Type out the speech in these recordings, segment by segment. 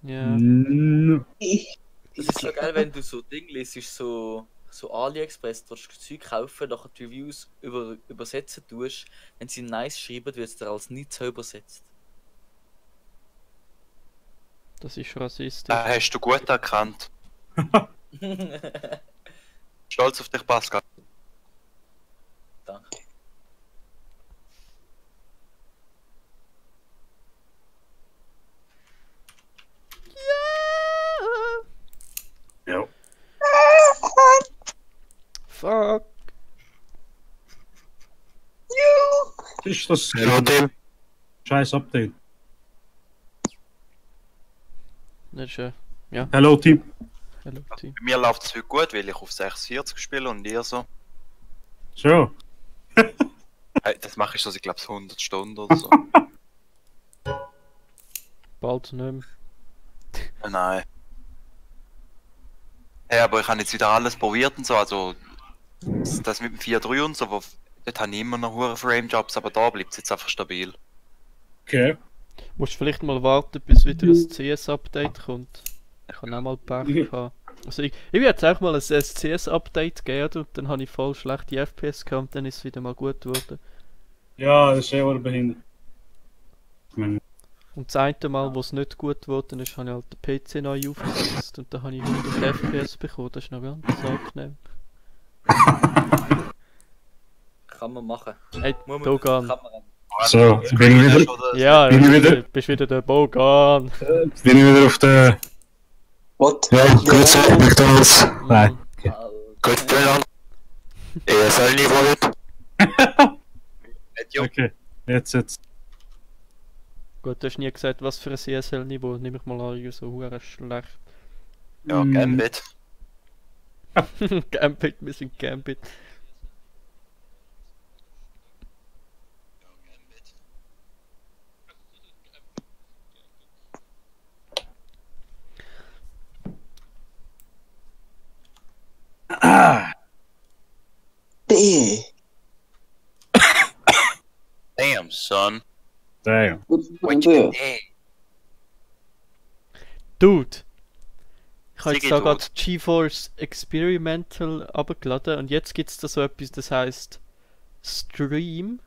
Ja. Das ist so geil, wenn du so Ding liest, so AliExpress, du willst Zeug kaufen, nachher die Reviews übersetzen tust. Wenn sie nice schreiben, wird es dir als nicht so übersetzt. Das ist rassistisch. Hast du gut erkannt. Stolz auf dich, Pascal. Danke. Ja. Fuck. Ist das Ja, Tim. scheiß Update? Das ist ja. Hello Team. Hello, Team. Bei mir läuft es heute gut, weil ich auf 640 spiele und ihr so. So. Hey, das mache ich schon, ich glaube, 100 Stunden oder so. Bald nicht mehr. Nein. Hey, aber ich habe jetzt wieder alles probiert und so, also das mit dem 4.3 und so, wo, dort habe ich immer noch hohe Frame-Jobs, aber da bleibt es jetzt einfach stabil. Okay. Musst vielleicht mal warten, bis wieder ein CS-Update kommt. Ich habe auch mal Pech gehabt. Also ich will jetzt auch mal ein CS-Update geben und dann habe ich voll schlechte FPS gehabt und dann ist es wieder mal gut geworden. Ja, das ist eher behindert. Ich meine, Und das eine Mal, wo es nicht gut geworden ist, habe ich halt den PC neu aufgesetzt und dann habe ich 100 FPS bekommen. Das ist noch ganz angenehm. Kann man machen. Hey, Muss man- Dogan. Kann man. so, bin ich wieder, Ja, Bin ich wieder- bist wieder der Bogan. bin ich wieder auf der... What? Ja, grüße, McDonalds. Nein. Gut, Brillant. ESL-Niveau nicht. Okay, jetzt. Gut, du hast nie gesagt, was für ein CSL-Niveau. Nimm ich mal an, so hure schlecht. Ja, Gambit. Gambit, wir sind Gambit. B. Damn, son. Damn. What you did? Dude! Ich habe jetzt Sigi, da Dude. gerade GeForce Experimental abgeladen und jetzt gibt es da so etwas, das heißt Stream.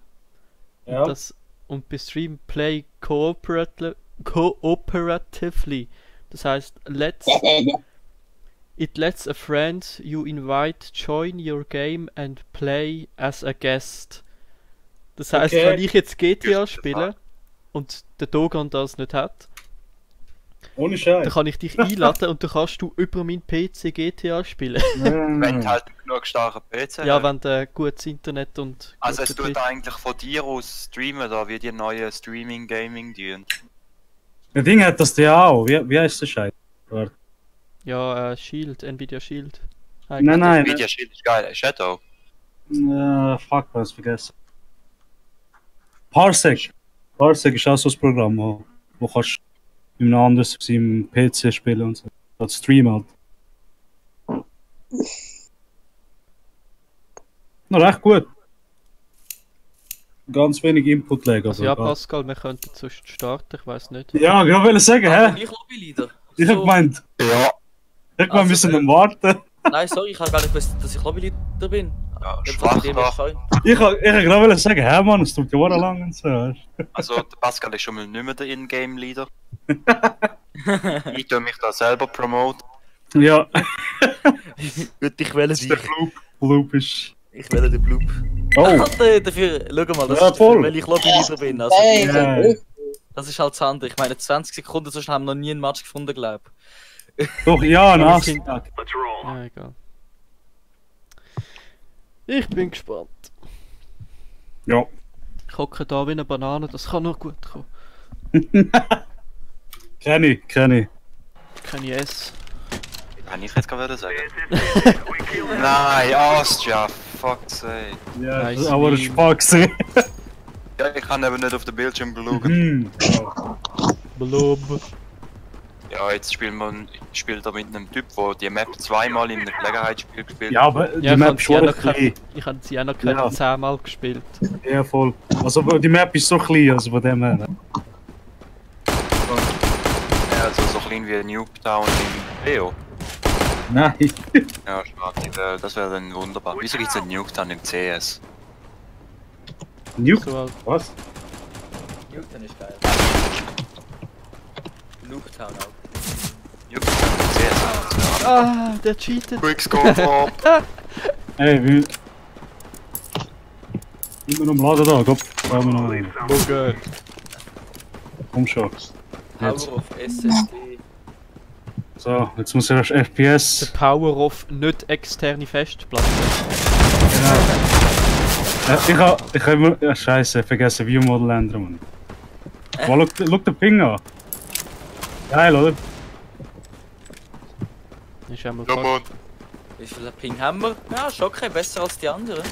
Ja. Und bei Stream Play cooperatively. Das heißt, it lets a friend you invite join your game and play as a guest. Das heißt, Okay. wenn ich jetzt GTA spiele und der Dogan das nicht hat, Ohne dann Scheiß. kann ich dich einladen und dann kannst du über meinen PC GTA spielen. Wenn du halt genug starken PC Ja, hast. wenn du gutes Internet und Also es guten tut Twitch- eigentlich von dir aus streamen, da wie die neuen Streaming-Gaming-Dienste. Das Ding hat das ja auch. Wie heißt der Scheiß? Warte. Ja, Shield, Nvidia Shield. Nein. Media Shield ist geil, Shadow. Fuck, was vergessen. Parsec. Parsec ist auch so ein Programm, wo kannst du in einem anders im PC spielen und so. Das Stream halt. Noch recht gut. Ganz wenig Input legen. Also ja, Pascal, wir könnten sonst starten, ich weiß nicht. Ja, ich wollte sagen, hä? Ich Lobbyleader. Ich hab gemeint, Ja. wir müssen dann warten. Nein, sorry, ich habe gar nicht gewusst, dass ich Lobbyleader bin. Ja, Ich schwach hab dem da. gefallen. Ich hab gerade sagen, hä Mann, es tut ja lang und so. Weißt du? Also der Pascal ist schon mal nicht mehr der In-Game-Leader. Ich tue mich da selber promoten. Ja, Gut, ich wähle der Loop ist. Ich wähle den Bloop. Oh, Alter, dafür, schau mal, das Ja, ist voll. dafür, weil ich Lobbyleader bin. Also, Hey, ja. das ist halt das andere. Ich meine, 20 Sekunden, so schnell haben wir noch nie einen Match gefunden, glaube ich. Doch, ja, wir nach. sind- Ja, egal. Ich bin gespannt. Ja. Ich hocke da wie eine Banane, das kann noch gut kommen. Kenn ich. Keine S. Kann ich jetzt gerade sagen? Nein, Austria, fuck's sake. Ja, Nice das war aber ein Meme. Spaß gewesen. Ja, ich kann eben nicht auf den Bildschirm schauen. Hm. Blub. Ja, jetzt spielt er mit einem Typ, der die Map zweimal in einem Gelegenheitsspiel gespielt Ja, aber Ja, die ich Map habe ist sie auch schon noch klein. ich habe sie auch noch keine Ja. 10-mal gespielt. Ja, voll. Also die Map ist so klein, also von dem her. Ja, also so ein klein wie Nuketown in Leo. Nein. Ja, schade, das wäre dann wunderbar. Wieso gibt's ein Nuketown im CS? Nuke? So alt. Was? Nuketown ist geil. Nuketown auch. Nuketown im CS. Ah, der cheatet. Quickscope Drop. Ey, wie... Immer noch am Laden da, komm. Schauen wir noch rein. Okay. Komm schon. Jetzt. Power of SSD. So, jetzt muss erst FPS. The power of nicht externe Festplatte. Genau. Ich hab immer... Ja, scheiße, vergessen View-Model ändern, Mann. Oh, schau den Ping an. Geil, oder? Ist einmal Ja, fast. Mann. Wie viel Ping haben wir? Ja, schon okay, besser als die anderen.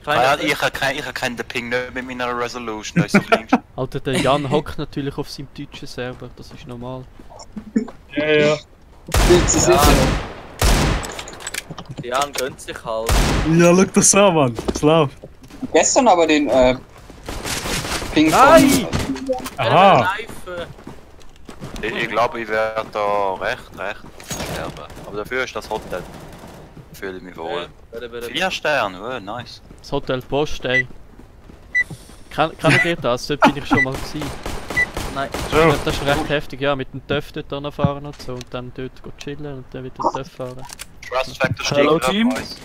Ah, ja, ich erkenne den Ping nicht mit meiner Resolution, das ist so klein. Alter, der Jan hockt natürlich auf seinem deutschen Server, das ist normal. Ja, ja. Die Jan gönnt sich halt. Ja, schau das an, Mann. Slav. Gestern aber den Ping Nein! Aha. Live, Ich glaube, ich werde da recht sterben. Aber dafür ist das Hotel. Fühle ich mich wohl. 4 Sterne, oh, nice. Das Hotel Post, ey. Kennt ihr das? Dort bin ich schon mal gewesen. Nein. So. Das ist recht heftig, ja, mit dem Töff dort fahren und so und dann dort chillen und dann wieder Töff fahren. Trust Factor steigt Hello, ab, Team. nice.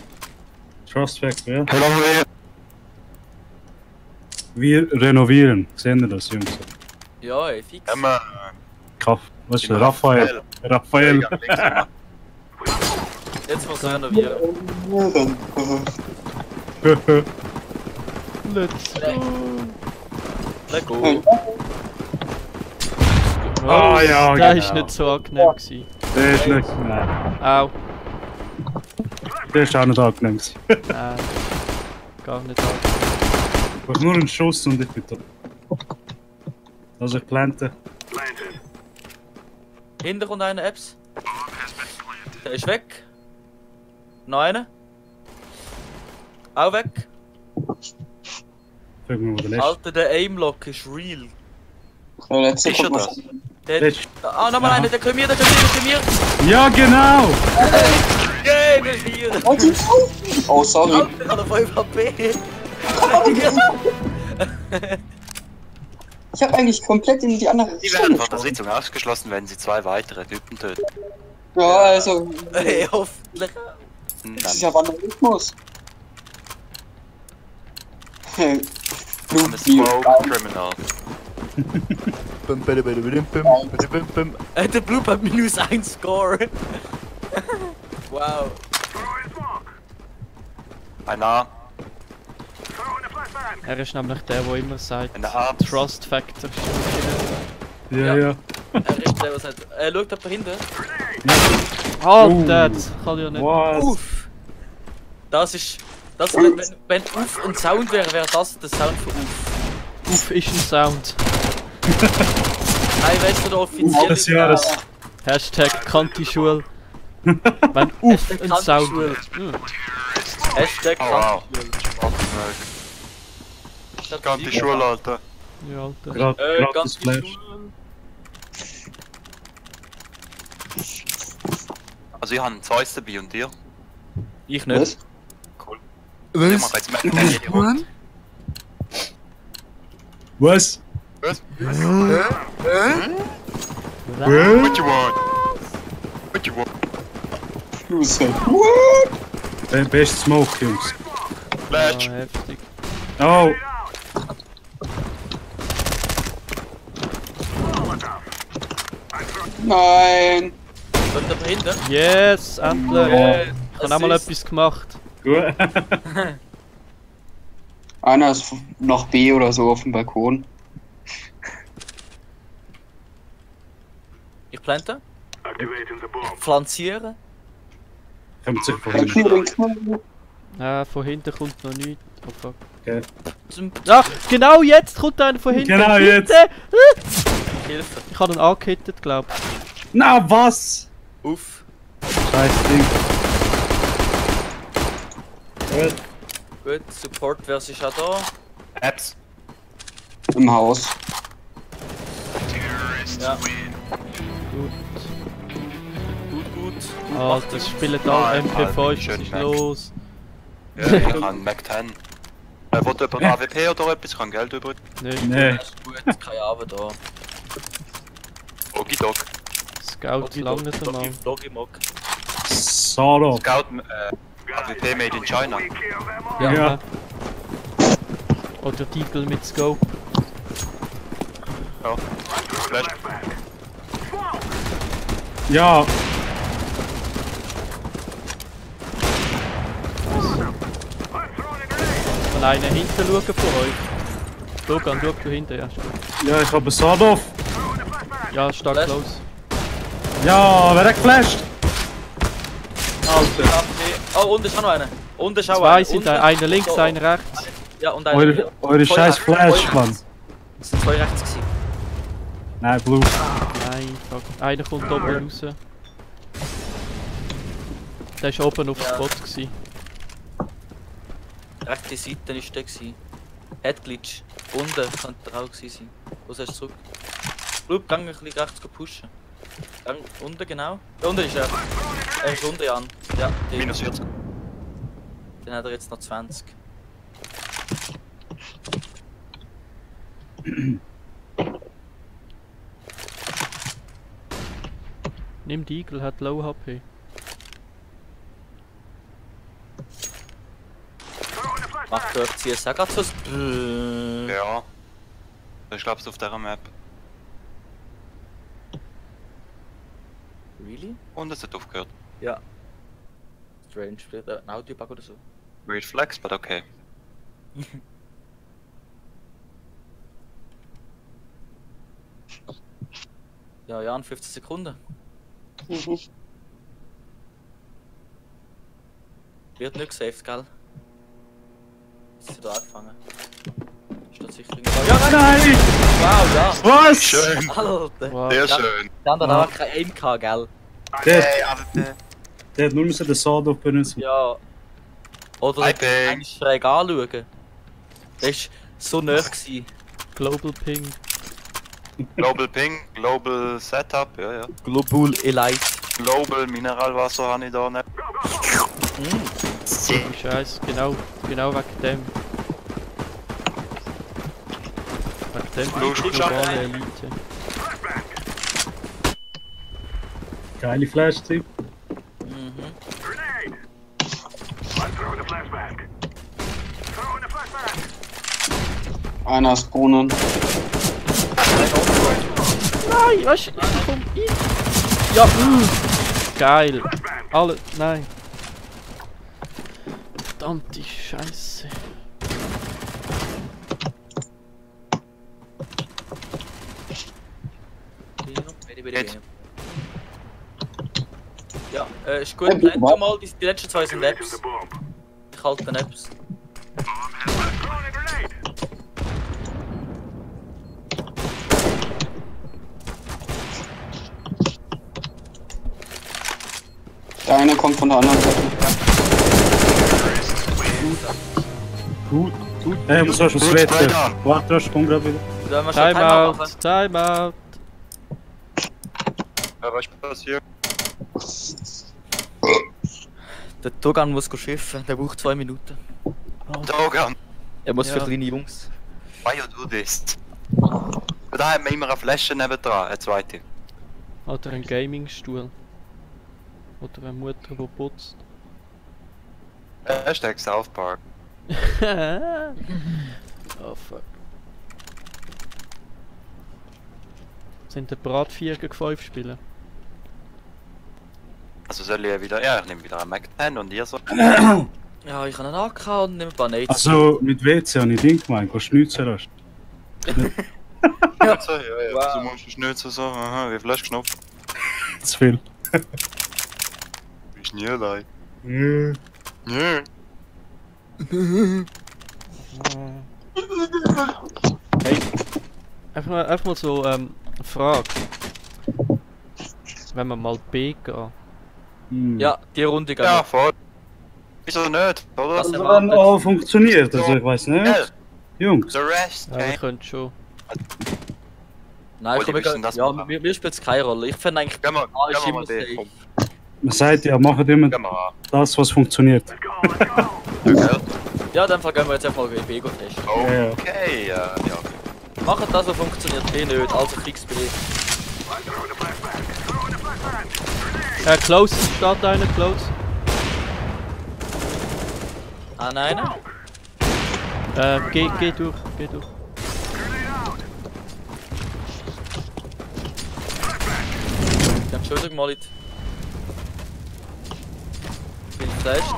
Trust Factor, ja. Hallo, Wir renovieren. Sehen ihr das, Jungs? Ja, ey, fix. Emma. Was ist das? Raphael. Raphael. Jetzt muss ich renovieren. Let's go! Let's go. Ah, ja, Der genau. ist nicht so angenehm gewesen. Der ist nicht. Nein. Au. Der ist auch nicht angenehm gewesen. Nein. Gar nicht angenehm. Ich brauche nur einen Schuss und ich bin da. Also ich plante. Hinter kommt einer Apps. Der ist weg. Noch einer. Auch weg. Fragen wir mal den letzten. Alter, der Aimlock ist real. Der letzte Ist er kommt das? Der, Letzte. ah, nochmal einer, der kommt mir, der kommt mir. Ja, genau! Yay, wir sind hier. Oh, sorry. Alter, ich habe 5 HP. Ich hab eigentlich komplett in die andere Die Richtung werden von der geschossen. Sitzung ausgeschlossen, wenn sie 2 weitere Typen töten. Ja, also, Hey, hoffentlich. das ist ja Vandalismus. I'm a spoke criminal. Der Blue hat -1 Score. Wow. Einer, Er ist nämlich der immer sagt, eine Art. Trust Factor stimmt. Ja, ja. Er ist der, was sagt. Schaut da hinten. Alter, das kann ja nicht. Was? Uff. Das ist. Das, wenn Uff ein Sound wäre, wäre das der Sound für Uff. Uff ist ein Sound. Nein, weißt du, der offizielle. Des Jahres. Hashtag Kanti-Schule. Wenn Uff Hashtag ein Sound Kanti-Schule. ist. Hashtag Oh, wow. Kanti-Schule. Ganze Schule, Alter. Ja, Alter. Gratis Ganz Flash. Schulen. Also ich habe einen Zeus dabei und dir? Ich nicht. Cool. Ich mach jetzt mal die Runde. Was? Was? Was? What you want? What you want? Du sagst, what? Best Smoke, Jungs. Flash! Ja, heftig. Oh! Nein. Und da hinten. Yes, endlich. Ja. Ich habe auch mal Assist. etwas gemacht. Gut. Einer ist noch B oder so auf dem Balkon. Ich plante. Pflanzieren. Kommt sich Dann vorhin. den Knall. Von hinten kommt noch nichts. Oh fuck. Zum Ah, genau jetzt kommt einer von hinten. Genau jetzt. Hilfe. Ich habe ihn angehittet, glaub ich. Na, was? Uff. Scheiß Ding. Gut. Gut, Support, wer ist auch da? Apps. Im Haus. Ja. Gut. Gut. Ah, das spielt alle MP5, was schön ist Mac. los? Ja, ich kann Mac 10. Wollt jemand AWP oder etwas? Ich kann Geld übrig. Nee, Nee. Das ist gut, keine Arbeit da. Ogidog. Scout lange so mal. Dogimog. Solo. Scout, AWP made in China. Ja. Oder Deagle mit Scope. Ja. Flash. Ja. Kann einer hinten schauen von euch? Logan, schau du hinten, ja. Ja, ich habe Sadov. Ja, stark Flash. close. Ja, wer hat geflasht? Alter. Oh, unten ist auch noch einer. Unten ist auch Zwei einer. sind Unten. da, einer links, Oh, oh. einer rechts. Ja, und einer. Eure Zwei scheiß rechts, Flash, zwei Mann. rechts. Es sind zwei rechts gewesen. Nein, Blue. Nein, fuck. Einer kommt oben raus. Der war oben auf dem Ja. Spot. Gewesen. Rechte Seite ist der gewesen. Headglitch. Unten könnte er auch gewesen sein. Wo sollst du zurück? Blub, gang ein bisschen rechts pushen. Gang unten genau. Da unten ist er. Er ist unten, Jan. Ja, der- Minus 40. Dann hat er jetzt noch 20. Nimm die Eagle, hat low HP. Macht dort CSA gerade so ein Ja. Ich glaube, es auf dieser Map. Really? Und es hat aufgehört. Ja. Strange, vielleicht ein Audiobug oder so. Weird flex, but okay. Ja, Jan, 15 Sekunden. Mhm. Wird nicht gesaved, gell? Ist sie da angefangen? Ist das sicher Ja, nein! Nein! Wow, ja! Was? Schön. Alter! Wow. Sehr Ja. schön. Der andere hat kein Aim gehabt, gell? Der, AWP. der hat nur müssen den Sadov benutzen. Ja. Oder Hi, Ping. einen schräg anschauen. Der war so nah gewesen. Global Ping. Global Ping, Global Setup, ja, ja. Global Elite. Global Mineralwasser habe ich da nicht. Oh, Scheiße, genau wegen dem. Wegen dem Du, bin ich schau. globale Elite. Geile Flash-Typ. Mhm. Einer ist Brunnen. Nein, was? Ich komm in. Ja, geil. Alle, nein. Verdammte Scheiße. Jetzt. Ja, ist gut. Nennt du mal, die letzten zwei sind Apps. Ich halte den Apps. Der eine kommt von der anderen Seite. Gut. Hey, ich muss erst aufs WC. Warte, ich komm grad wieder. Sollen wir schon Timeout machen? Timeout. Ja, was ist passiert? Der Togan muss schiffen, der braucht 2 Minuten. Dogan, Er muss Ja. für kleine Jungs. why you do this? Da haben wir immer eine Flasche nebendran, eine zweite. Oder ein Gaming-Stuhl. Oder eine Mutter, die putzt. Hashtag South Park. Oh fuck. Sind der Bratvieh gegen 5 spielen? Also soll ich wieder, ja, ich nehme wieder einen Mac 10 und ihr so. Ja, ich habe einen AK und nehme ein paar Nades. Also, mit WC habe ich Ding gemeint, gehst du Schnitzer hast. Ja, so, ja, ja. Wow. Du musst nicht so, aha, wie Flaschknopf. Zu viel. Ist nie allein. Ja. Ja. Hey, einfach mal so eine Frage. Wenn wir mal B gehen. Hm. Ja, die Runde geht Ja, noch. voll. Wieso nicht, oder? Was Also, wenn auch funktioniert, also So. ich weiß nicht. Ja, Jungs. the rest, Ja, wir okay. können schon. Nein, Oli, komm, wie ist denn das ja, machen? mir spielt es keine Rolle. Ich finde eigentlich, Gehen wir, A ist gehen wir immer mal den. safe. Komm, Man sagt ja, macht immer gehen wir an. das, was funktioniert. Okay, Ja, in dem Fall gehen wir jetzt einfach mal Bego testen. okay, ja. Machen das, was funktioniert, B nicht, also kriegst B. Close, steht einer, close. Ah, nein. Geh durch, geh durch. Ja, Entschuldigung, Molit. Bin fest.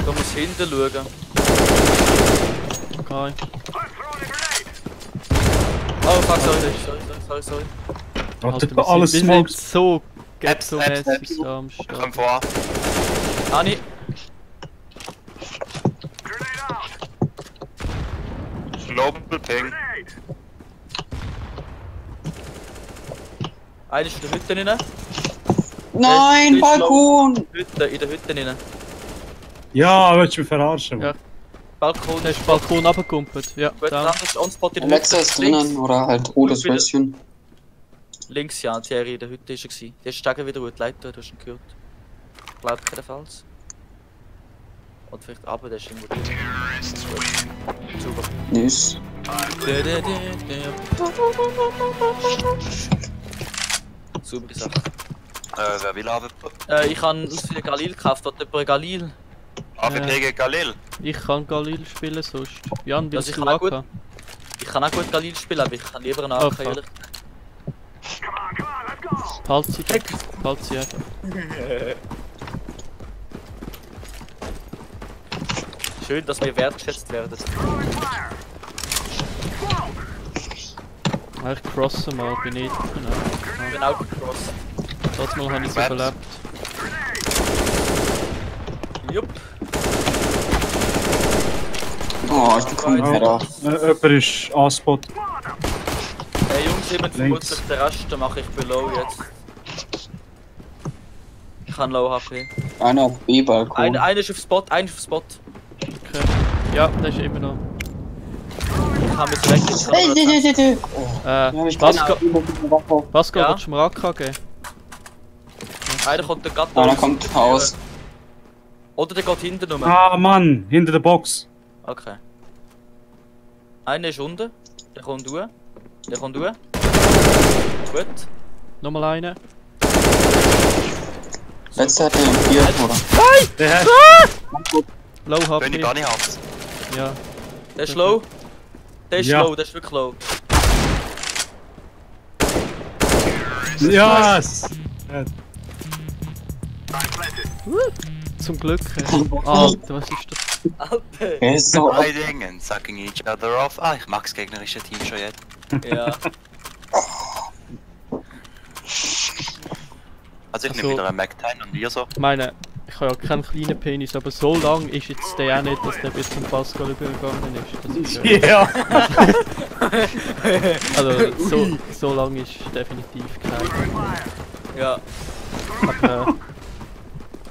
Du musst hinten schauen. Okay. Oh, fuck, sorry. Warte, wir alles sind smokes. so Apps, ghetto-mäßig am Komm Start. vor. Ani. Global Ping. Einer ist in der Hütte drin. Nein, ist Balkon! In der Hütte drin. Ja, willst du mich verarschen? Ja. Balkon. Der ist Balkon runtergekumpelt. Ja, Gut, da. dann ist On-Spot in der Alexa Hütte. ist drinnen oder halt rotes wieder. Röschen. Links, ja, Thierry, in der Hütte ist er gewesen. Der steigen wieder gut, Leiter, du hast ihn gehört. Ich glaube keinesfalls. Und vielleicht aber, der ist irgendwo drin. Super. Nice. Super Sache. Wer will AWP? Ich habe aus für Galil gekauft, hat jemand Galil? AWP gegen Galil. Ich kann Galil spielen sonst. Jan, Das willst ich du kann auch gut. AK? Ich kann auch gut Galil spielen, aber ich kann lieber einen Oh, AK, fuck. ehrlich. Halt sie einfach. Schön, dass wir wertgeschätzt werden. Ich crosse mal, bin ich. Ich bin auch gecrossed. Trotzdem habe ich so Webs. überlebt. Jupp. Oh, ich bekomme nicht mehr da. Jemand ist A-Spot. Hey Jungs, jemand vermutlich den Rest, dann mache ich below jetzt. Ich habe low HP. Einer auf B-Balkon. Einer ist auf Spot, Okay. Ja, der ist immer noch. Ich habe mich weg. Ich kann Ja, ich Pascal, kann Pascal, Ja? willst du mir AK geben? Einer kommt der Gatter. Einer kommt raus. Oder der geht hinten rum. Ah, Mann, hinter der Box. Okay. Einer ist unten. Der kommt durch. Gut. Nochmal einen. Letzter hat einen 4, oder? Der hat... Low Wenn ich HP. gar nicht hab's. Ja. Der ist low. Der ist Ja. low, der ist wirklich low. Yes! Zum Glück. Alter, was ist das? Alter. Er ist so. Hiding and sucking each other off. Ah, ich mag's gegnerische Team schon jetzt. Ja. Also ich Also- nehme wieder einen Mac-10 und ihr so. Ich meine, ich habe ja keinen kleinen Penis, aber so lang ist jetzt der auch nicht, dass der bis zum Pascal übergegangen ist. Das ist Ja! also so lang ist definitiv kein. Ja. Aber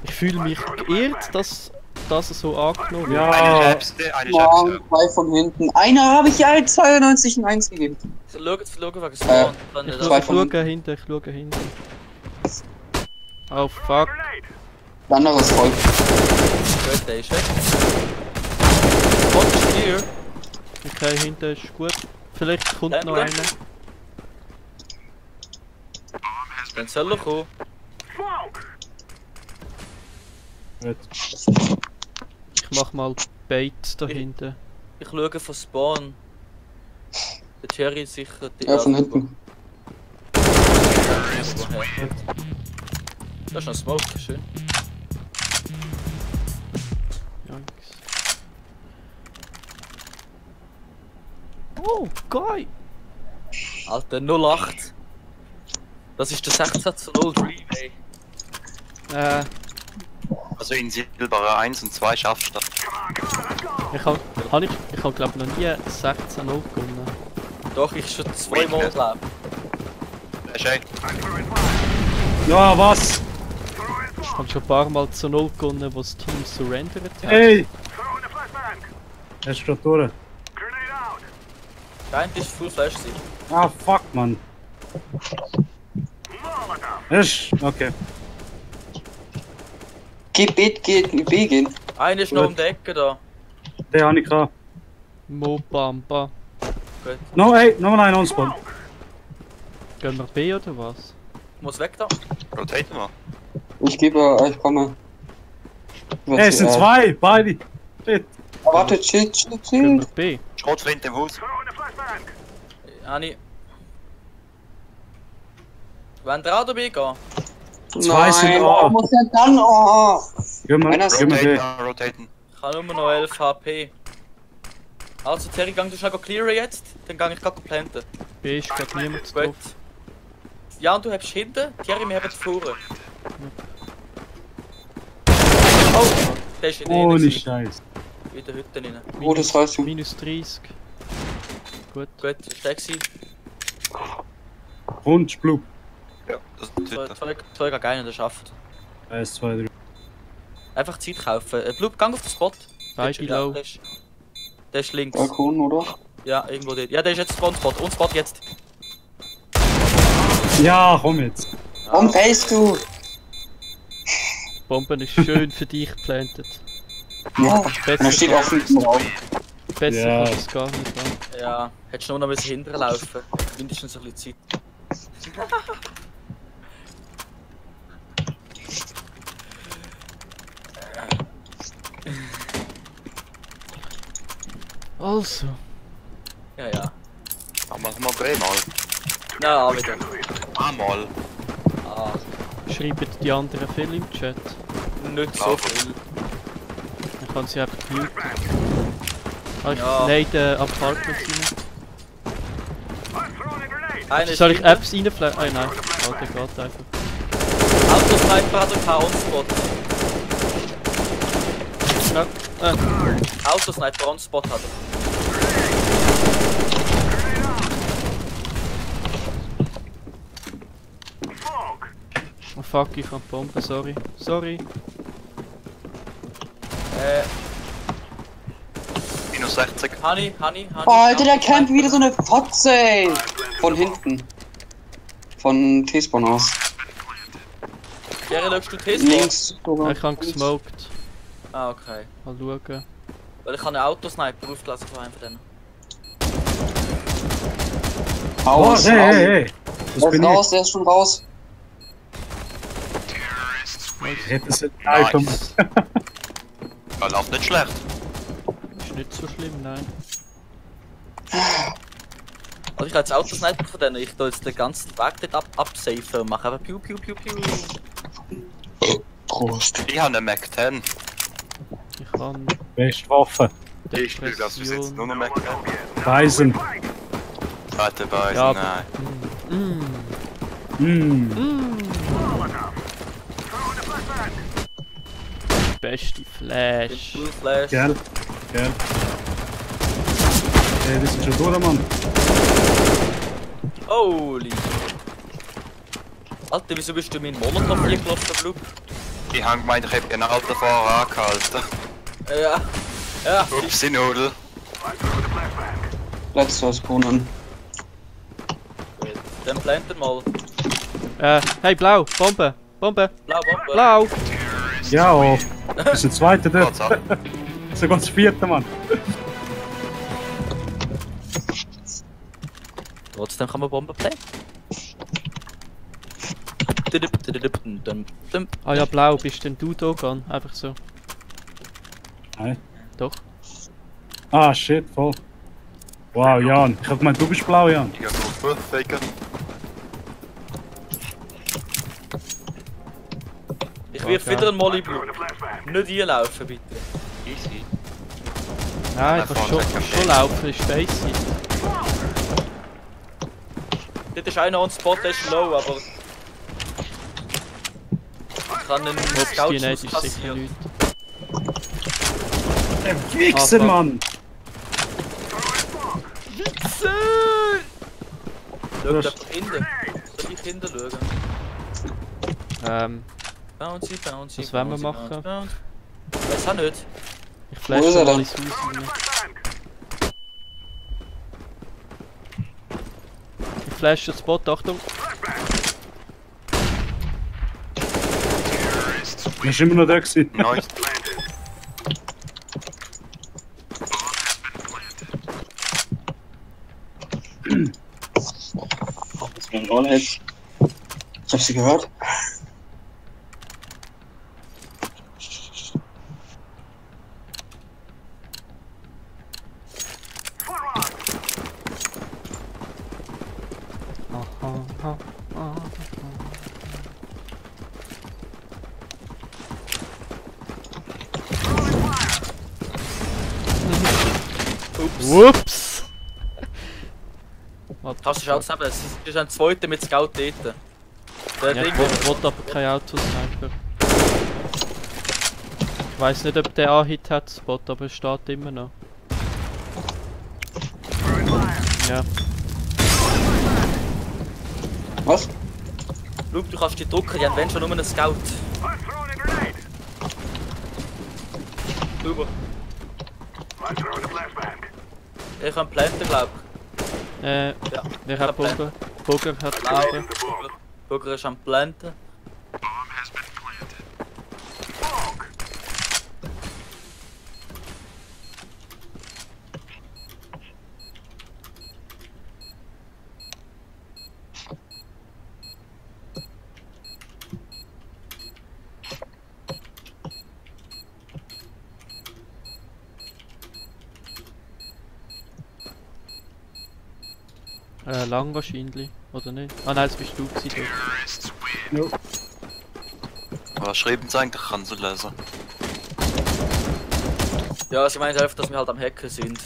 ich fühle mich geehrt, dass das so angenommen wird. Eine Ja! Schaps, eine Mann, Schaps. 2 von hinten. Einer habe ich ja 92 in 1 gegeben. Schaut wegen Spawn. Dann Ich nicht zwei schaue von hinten, ich schaue hinten. Oh fuck. Der andere ist voll. Gut, der ist weg. Und ist hier. Okay, hinten ist gut. Vielleicht kommt noch Ja. einer. Dann soll er kommen. Ich mach mal Bait da hinten. Ich schaue von Spawn. Der Thierry ist sicher die Ja, von hinten. Das ist noch Smoke, schön. Yikes. Oh, geil! Alter, 08. Das ist der 16:0 Dream, ey. Also in Silber 1 und 2 schaffst du das. Ich hab glaub noch nie 16-0 gewonnen. Doch, ich schon zweimal Weakness. glaub. Das ist echt. Ja, was? Ich hab schon ein paar Mal zu 0 gewonnen, wo das Team surrendert hat. Hey! Er ist gerade durch. Der eine ist Full Flash. Ah, fuck, Mann. Ist, okay. Geht B gehen. Einer ist noch um die Ecke da. Den habe ich gerade. Mobamba. Gut. No, ey, nochmal einen on-spawn. Gehen wir B oder was? Muss weg da. Rotaten wir. Ich komme. Ey, es sind zwei, beide. Shit. Warte, chill. Gehen wir B. Schrotflinte im Haus. Ani. Wenn der A oder B gehen? Zwei sind Nein, A. muss ja dann, oh. Gehen wir, Einer ist gehen wir Rotaten, rotaten. Ich habe nur noch 11 HP. Also Terry, gang du schnell clearen jetzt, dann gang ich gerade planten. B ist gerade niemand Gut. drauf. Ja, und du hast hinten, Thierry, wir haben vorne. Oh, der ist in Ohne innen. Scheiß. In der Hütte rein. Oh, das heißt du. Minus 30. Gut. Gut, steig sie. Und Blub. Ja, das ist ein Tüte. Zwei gar keiner, der schafft. 1, 2, 3. Einfach Zeit kaufen. Blub, gang auf den Spot. Beide Ja, low. der ist links. Balkon, oder? Ja, irgendwo dort. Ja, der ist jetzt Spawn-Spot. Und Spot jetzt. Ja, komm jetzt. Warum fällst du? Bomben ist schön für dich geplantet. Ja, Besser da steht auch hinten drauf. Besser Ja. kann es gar nicht sein. Ja, hättest du nur noch hinterher laufen. Mindestens ein bisschen Zeit. Also. Ja. Dann machen wir dreimal. Ja, wieder. Einmal. Ah, Schreiben die anderen viel im Chat. nicht so viel. Dann kann sie einfach muten. Ah, ich Ja. nein, den Apartments rein. Einer ist Soll ich hinten. Apps reinflagen? Ah nein. Oh, der geht einfach. Autosniper hat keinen On-Spot. Ja. Autosniper On-Spot hat er. Oh fuck, ich kann Bomben, sorry. Sorry. Minus 60. Honey. Oh, Alter, der campt wieder so eine Fotze, ey. Von hinten. Von T-Spawn aus. Jerry, schaust du T-Spawn? Links sogar. Ich habe gesmoked. Ah, okay. Mal schauen. Weil ich habe einen Autosniper aufgelassen von einem von denen. Oh, Raus, hey. Der Das ist bin raus, der ist schon raus. ich. Hätte es Alter. Nice. Ja, läuft nicht schlecht. Ist nicht so schlimm, nein. Also ich habe jetzt Autosniper von denen. Ich tue jetzt den ganzen Weg dort absafen und mache einfach piu. Prost. Ich habe einen Mac 10. Ich kann Beste Waffe. Ich spiele das bis jetzt nur noch Mac 10. Reisen. Warte, bei Ja, nein. Beste Flash. Full Flash. Gell? Hey, wir sind schon durch, Mann. Holy. Alter, wieso bist du meinen Molotov hier gelaufen, Blub? Ich habe gemeint, ich hätte einen alten Fahrer angehalten. Ja. Upsi Nudel. Letzter Spawnen. Dann planten mal. Hey, blau, Bombe, Bombe, Blau, Bombe. blau. Ja, oh. Wir sind Zweiter dort. What's up? Sogar das Vierte, Mann. Trotzdem kann man Bomben planten. Ah ja, blau, bist denn du Dogan? Einfach so. Nein. Doch. Ah, shit, voll. Wow, Jan. Ich hab gemeint, du bist blau, Jan. Ich gehe drauf, Faker. Ich wirf wieder einen Molly Blue. Nicht einlaufen, bitte. Easy. Nein, ich kann schon laufen, ist spacey. Dort ist einer on Spot, der ist low, aber... Ich kann einen Ups, Scout die nicht, ist sicher kassieren. nichts. Der Wichser, fuck. Mann. Schau da hinten. Soll ich hinten schauen? Bouncy. Was wollen wir machen? Weiß auch nicht. Ich Wo ist flash er mal denn? ins Haus rein. Flash den Spot, Achtung. Er ist immer noch da gewesen. Nice. Das war ein Allhead. Ich hab sie gehört. Ups! Kannst du schon zusammen, es ist ein zweiter mit Scout dort. Der Ja, Ding, ich wollte aber kein Autosniper. Ich weiss nicht, ob der Hit hat, Spot, aber es steht immer noch. Ja. Was? schau, du kannst die drücken, die haben wenn schon nur einen Scout. Super. Ich kann planten, glaub ich. Ja. Wer hat Bogen? Bogen hat Bogen. Bogen ist am planten. Lang wahrscheinlich, oder nicht? Ah nein, das bist du gewesen dort. Was schreiben sie eigentlich? Kann sie lesen. Ja, sie meinen einfach, dass wir halt am Hacken sind.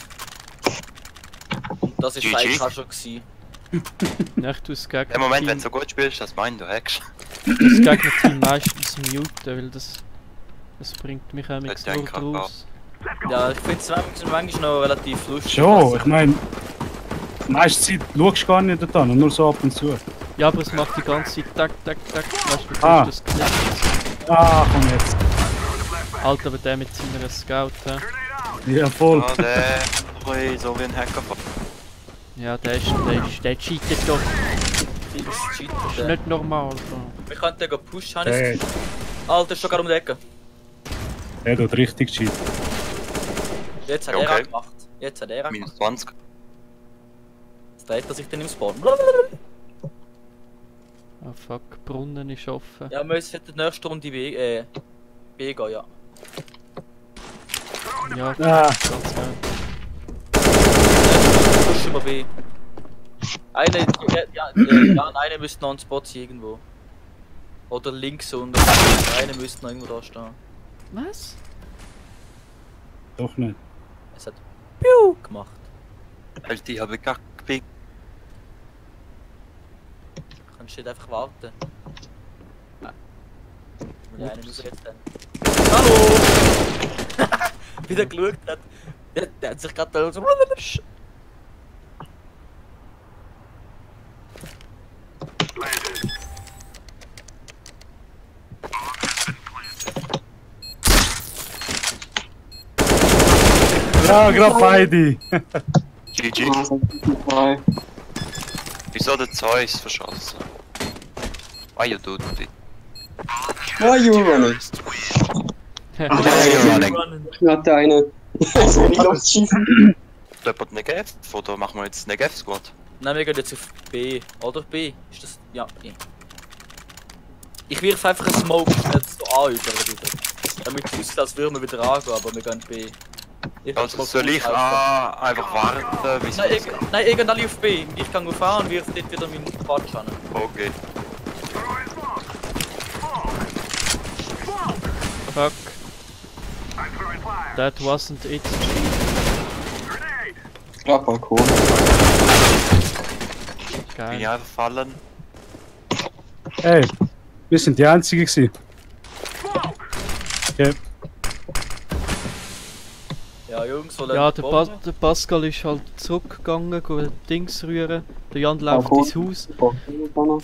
Und das ist eigentlich auch schon gewesen. Nicht aus Gegner. Im Moment, wenn du so gut spielst, das meinen du hackst. Das Gegner-Team meistens muten, weil das bringt mich auch nichts Das nur denke ich raus. Ja, ich finde es manchmal noch relativ lustig. Schon, ich meine, die meiste Zeit schaust du gar nicht da, nur so ab und zu. Ja, aber es macht die ganze Zeit tak, tak, tak. Weißt du, Ah. das Knick. Ah, komm jetzt. Alter, aber der mit seiner Scout, hä? Ja, voll. Ja, der so wie ein Hacker. Ja, der cheatet doch. Das ist Das ist nicht normal. So. wir könnten den pushen, habe Der, ich Alter, ist schon gerade um die Ecke. der tut richtig cheat. Jetzt hat Ja, er okay. auch gemacht. Jetzt hat er auch gemacht. Minus 20. Jetzt dreht er sich dann im Spawn. Oh fuck, Brunnen ist offen. Ja, wir müssen in der nächsten Runde B gehen, ja. Ja, Ah. ganz genau. Pushen wir B. Eine müsste noch ein Spot sein irgendwo. Oder links unten. Eine müsste noch irgendwo da stehen. Was? Doch nicht. Es hat Piu gemacht. Halt, die habe ich gar gepickt. Kannst du nicht einfach warten. Ja, eine muss jetzt dann. Hallo! Wieder geschaut hat. Der hat sich gerade so. Ja, gerade beide. GG. Ah, so zwei. Wieso der Zeus verschossen? Why you do it? Why are you running? Ich hatte eine. Ich will nicht losschießen. Jemand Negev? Oder machen wir jetzt Negev Squad? Nein, wir gehen jetzt auf B. Oder B? Ist das. Ja, B. Ich wirf einfach einen Smoke jetzt so an wieder. Damit es aussieht, als würden wir wieder angehen, aber wir gehen B. Also soll ich einfach warten, wie es Nein, nein, irgend alle auf B. Ich kann auf A und wirf dort wieder meinen Patch an. Okay. Fuck. That wasn't it. Ja, Balkon. Bin ich Geil. einfach fallen? Hey, wir sind die Einzigen gewesen. Okay. Ja, Jungs, so Ja, der Pascal ist halt zurückgegangen, go Dings rühren. Der Jan läuft Balkon. ins Haus. Balkon.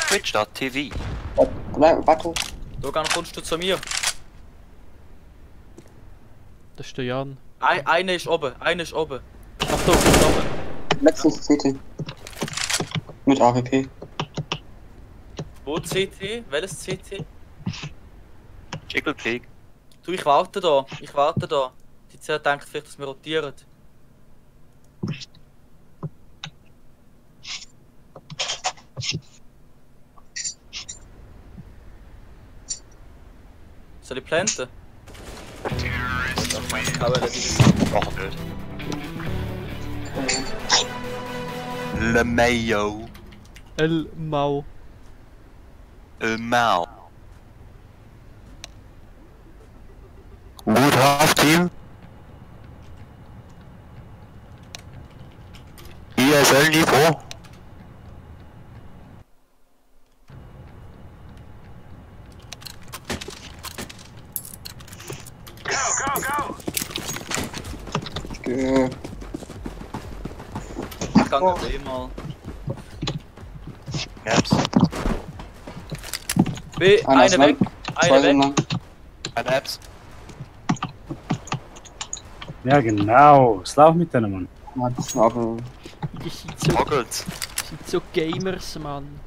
Twitch.tv. Warte. Logan, kommst du zu mir? Das ist der Jan. Einer ist oben, einer ist oben. Achtung, ist oben. Letztes CT. Mit AWP. Wo CT? Welches CT? Jiggle Peak. Du, ich warte da. Die Zeit denkt vielleicht, dass wir rotieren. Soll ich planten? Mach nicht. Le Mayo. El Mau. Mau. Good half team. ESL Niveau. Ich kann nicht mal. Yes. B, eine weg. Eine weg. Lang. Ein Apps. Ja, genau. Was läuft mit denen, Mann? Aber Die sind so, Toggles. sind so Gamers, Mann.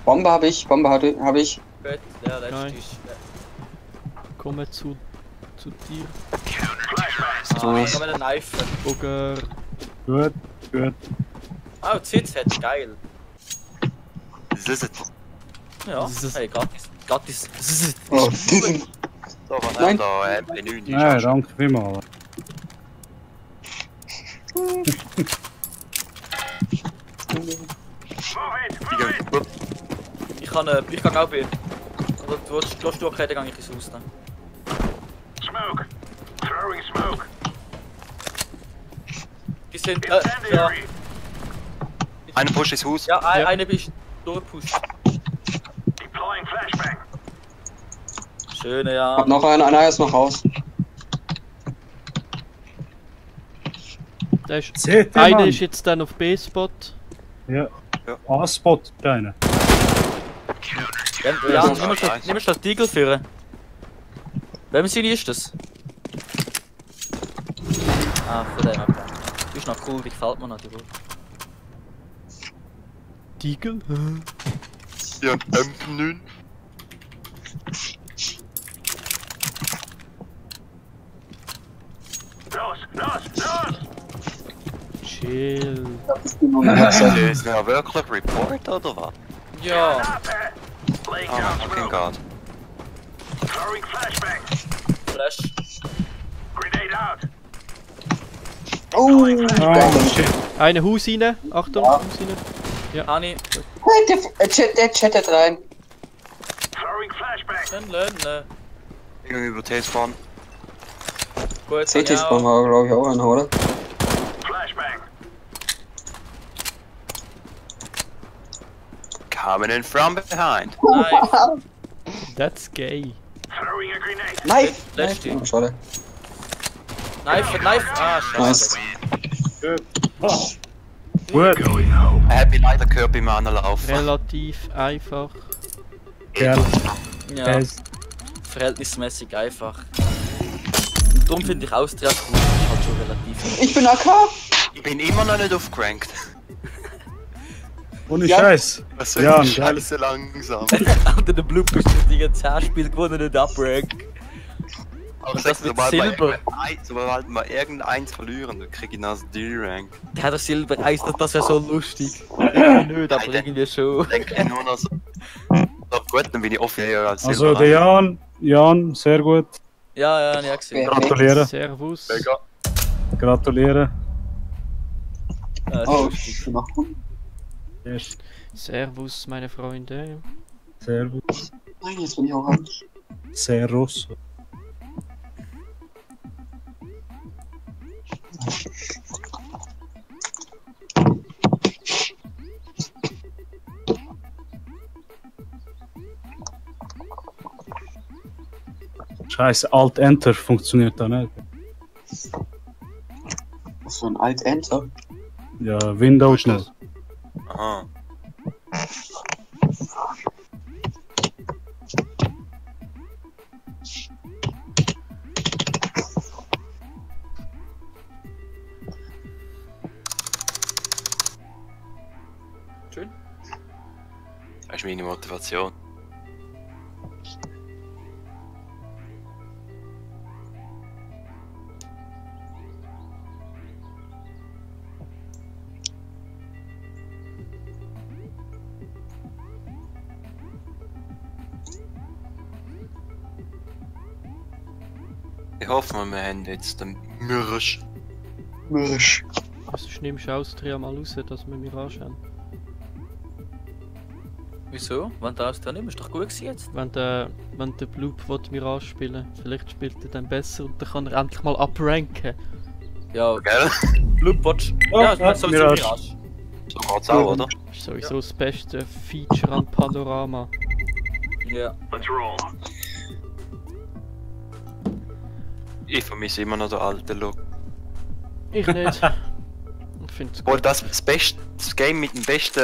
Bombe habe ich. Gut, ja, Nein. letzte ist. Komme zu dir. Ah, ich kann einen Knife. Bugger. Gut. Oh, ZZ, geil. Das ist es. Ja, hey, gratis. oh, So, was Nein. haben wir da? MP9. die Ja, ist danke vielmals. Ich kann auch B. Oder du lässt du okay, dann gehe ich ins Haus dann. Smoke. Throwing smoke. Die sind, ja. Einer pusht ins Haus. Ja, eine bist durchgepusht. Deploying flashbang. Schöne, ja. hab noch einer ist noch raus. Der ist, CT, einer Mann. ist jetzt dann auf B-Spot. Ja. Ja. A-Spot, deine. Ja, nimm mal den Tiegel führen. Wem seine ist das? Ah, von dem, okay. Du bist noch cool, die gefällt mir natürlich. Deagle? Ja, MP9. Los. Chill. Ist das ja wirklich Report oder was? Ja, Stop it. Laying Oh down my fucking smoke. god. Throwing flashbang. Flash. Grenade out. Oh, Oh, shit. Eine Haus rein. Achtung, Haus rein. Hani, der chattet rein. Throwing flashbang. lernen. Irgendwie über T-Spawn. Gut, CT Spawn war, glaube ich, auch einer, oder? Flashbang. Coming in from behind. Knife. That's gay. Throwing a grenade. Knife! Letzte. Oh, schade. Knife. Ah, schade. Nice. Gut. Going home. Happy leider gehört beim Anlaufen. Relativ einfach. Kerl. Ja, Guys. verhältnismäßig einfach. Und darum finde ich Austria cool. Ist halt schon relativ. Ich bin AK! Ich bin immer noch nicht aufgerankt. Ohne Ja. Scheiß. Was Ja, ist geil. scheiße langsam. Unter den Blue bist du die 10 Spiele gewonnen, nicht abrank. Aber Und sag, das mit sobald wir Silber. sobald wir irgendeins verlieren, dann krieg ich das D-Rank. Der hat das Silber 1, das wäre so lustig. Irgendwie nicht, aber irgendwie schon. Denke ich nur noch so. Doch gut, dann bin ich offiziell als Also, Silber. der Jan, sehr gut. Ja, ich gesehen. Gratulieren. Servus. Mega. Gratulieren. Ja, Oh, lustig. ich bin noch gut. Yes. Servus, meine Freunde. Servus. Nein, jetzt bin ich auch an. Servus. Scheiße, Alt-Enter funktioniert da nicht. Was für ein Alt-Enter? Ja, Windows nicht. Aha. ist meine Motivation. Ich hoffe mal, wir haben jetzt den Mürrisch. Mürrisch. Also nimmst du Austria mal raus, dass wir Mirage haben. Wieso? Wenn du Austria nimmst, ist doch gut gewesen jetzt. Wenn der Bloop Mirage spielen will, vielleicht spielt er dann besser und dann kann er endlich mal upranken. Ja, Gell? Loopwatch. Ja, Ja, das soll Mirage. Mirage. So geht's auch, oder? Das ist sowieso das beste Feature an Panorama. Ja. Let's roll. Ich vermisse immer noch den alten Look. Ich nicht. Ich finde es Obwohl gut. das Game mit dem besten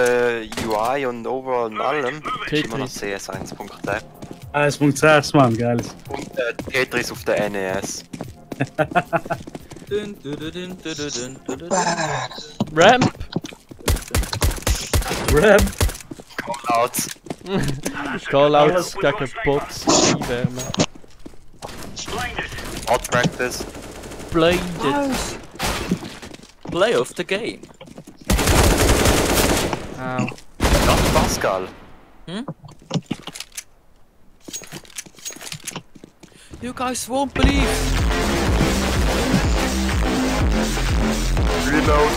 UI und Overall und allem ist immer noch Tetris. CS 1.6 1.6, Mann, geil. und Tetris auf der NES. Dun, dun, dun, dun, dun, dun, dun, dun. Ramp! Rap. Callouts. Callouts gegen Bots einwärmen. Blinded. Hot Practice. Blinded! Play of the game. Au. Das ist Pascal. You guys won't believe. Reload.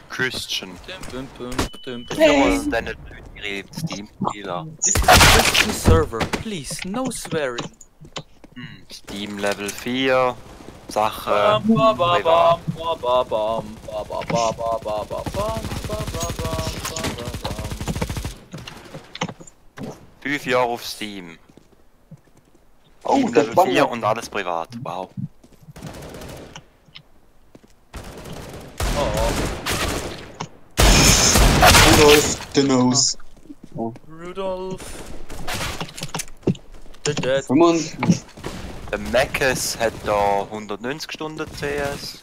Christian. Dum, dum, dum, dum. Ja, und dann ihre Steam-Spieler. This is a Christian server. Please, no swearing. Steam Level 4. Sachen. Bam, bam, bam, privat. bam, bam, bam, bam, bam, bam, bam, bam, bam, bam, bam, bam, bam, bam. 5 Jahre auf Steam. Oh, Steam das Level war 4 und alles privat. Wow. Oh, Rudolf the Nose. Rudolf. The Dead. 95. Der Mackes hat da 190 Stunden CS. Das ist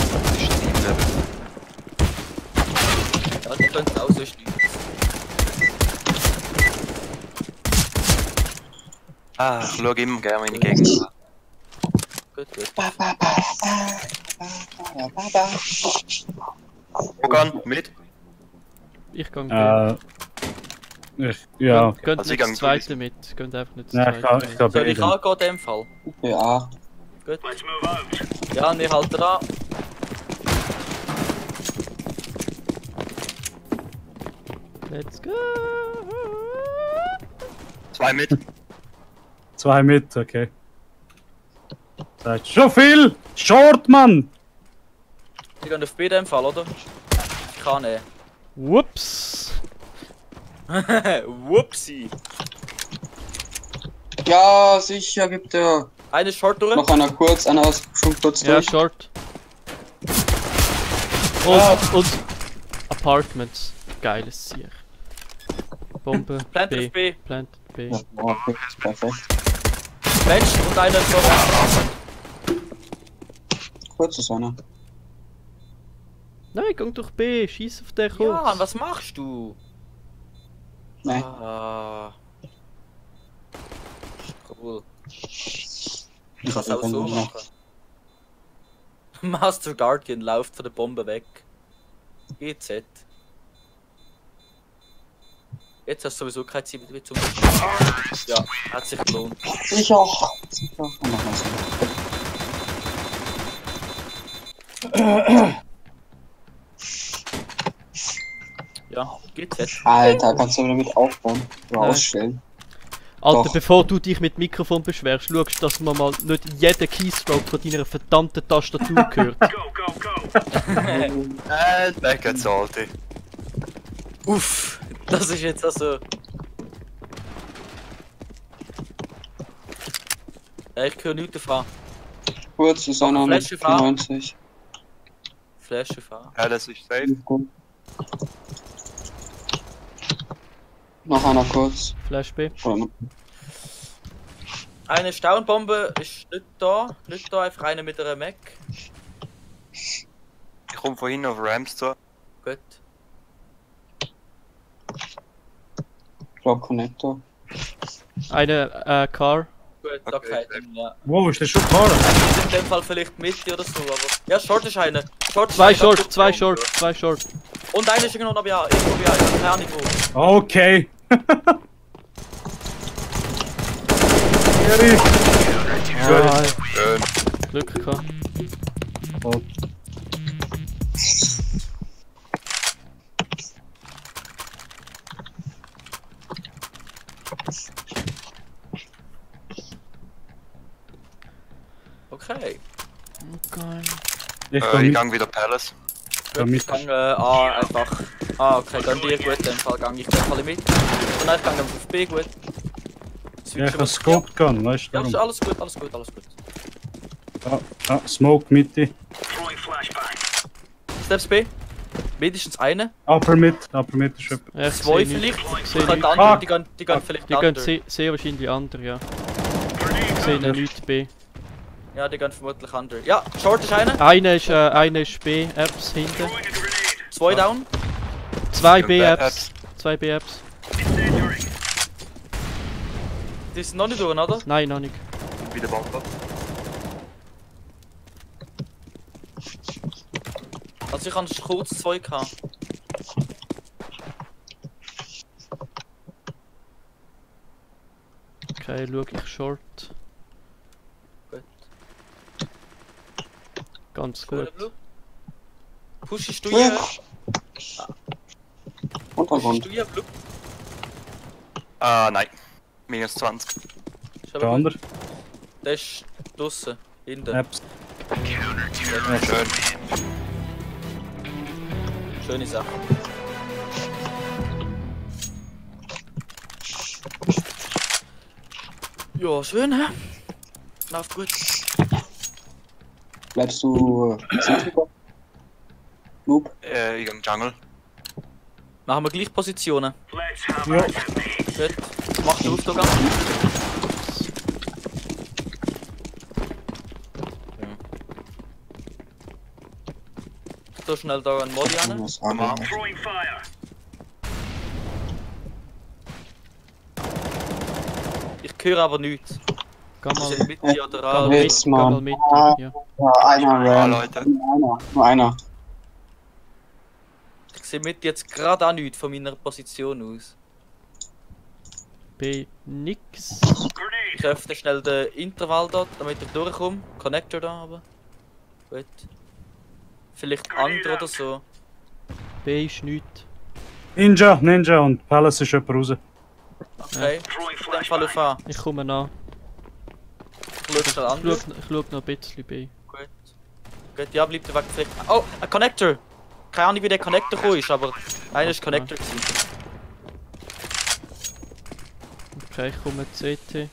Steam Level. Ja, die können es auch so stehen. Ah, ich schaue immer gerne meine Gegner an. Gut, gut. Hogan, mit? Ich kann Ja, okay. Geht Also nicht ich das gang zweite mit. Geht einfach nicht das Ja, ich zweite kann mit. Soll ich beide. angehen in dem Fall? Ja. Gut. Let's move out. Ja, und ich halte da. Let's go! 2 mit. 2 mit, okay. Seid schon viel! Short, Mann! Ich gehe auf B in dem Fall, oder? Ich kann nicht. Whoops! Whoopsie. Ja, sicher gibt er. Eine Short durch. Noch einer kurz, einer ist schon kurz Ja, durch. Short. Und Apartments. Geiles Sieg. Bombe Plant B. auf B. Plant B. Ja, okay, perfekt. Mensch und einer so. Kurz ist einer. Nein, geh durch B. Schieß auf den Ja, kurz. und was machst du? Nein. Ah. Cool. Ich Ich kann es auch so machen. Master Guardian läuft von der Bombe weg. GZ. Jetzt hast du sowieso keine Zeit mehr zum. Ja, hat sich gelohnt. Ich auch. Sicher. Und noch mal so. Ja, GZ. Alter, kannst du damit aufbauen? Oder Nein. ausstellen? Alter, Doch. bevor du dich mit Mikrofon beschwerst, schaust, dass man mal nicht jeder Keystroke von deiner verdammten Tastatur hört. Go, go, go. And back at Salty. Uff, das ist jetzt also. Ja, ich höre nichts davon. Kurz ist einer mit Flasche fahren. 94. Flasche fahren. Ja, das ist safe. Gut. Noch einer kurz. Flash B. Oder- Eine Staunbombe ist nicht da, einfach eine mit einer Mac. Ich kommt von hinten auf Rams zu. Gut. Ich glaube Connector. Eine Car. Gut, okay, dann, ja. Wow, ist der schon gefahren? In dem Fall vielleicht Mitte oder so, aber... Ja, Short ist einer. Short ist Zwei einer, Short, ganz zwei gut. Short, zwei Short. Und einer ist irgendwo noch bei irgendwo bei einer, keine Ahnung wo. Okay. Gary. Ja, Schön. Glück gehabt. Oh. Okay. Okay. Ich Ich kann gang wieder Palace. Gut, ich gang A einfach. Ah, okay, dann dir gut, in dem Fall gang ich in dem Fall mit. Und dann ich gang auf B gut. Ja, ich habe Scope Gun, weißt du? Ja, ist Warum? alles gut, alles gut, alles gut. Smoke Mitte. Throwing flashbang. Steps B. Mindestens eine. Upper Mid ist etwa. Ja, ich Zwei sehe vielleicht. Ich Die sehe können nichts. andere, die gehen vielleicht Die gehen andere. sehr wahrscheinlich andere, ja. Grenade Ich sehe out. nichts B. Ja, die gehen vermutlich andere. Ja, Short ist einer. Eine ist B, Apps hinten. Throwing a grenade. Zwei down. Zwei Ja, B-Apps. Zwei B-Apps. Incendiary. Die sind noch nicht durch, oder? Nein, noch nicht. Wieder Bomber. Also ich habe kurz zwei gehabt. Okay, schau ich Short. Gut. Ganz gut. Pushst du Ja. hier? Untergrund. Pushst du hier, Blue? Ah, nein. Minus 20. Ist Der aber gut. andere. Der ist draussen. Hinten. Apps. Schön. Schöne Sache. Ja, schön, hä? Läuft gut. Bleibst du Sentry-Bot? Noob? Ich gang Jungle. Machen wir gleich Positionen. Let's have Ja. a technique. Gut. Mach den Auftrag an. So schnell da einen Molly an. Was sagen? Throwing fire. Ich höre aber nichts. Geh Ist mal, er Mitte oder geh A? mal Witz, mit, geh mal Mann. mit. Ah. Ja. Ja, einer Ah, ran. Leute. Nur einer. Ich sehe Mitte jetzt gerade auch nichts von meiner Position aus. B nix. Grenade. Ich öffne schnell den Intervall dort, damit ich durchkomme. Connector da aber. Gut. Vielleicht andere oder so. B ist nichts. Ninja und Palace ist jemand raus. Okay. Throwing In dem Fall auf A. Ich komme nach. Ich schaue schnell an. Ich schau noch ein bisschen B. Gut. Gut, ja, bleibt der Weg vielleicht. Oh, ein Connector! Keine Ahnung wie der Connector gekommen ist, aber einer ist Connector gewesen. Okay, ich komme CT.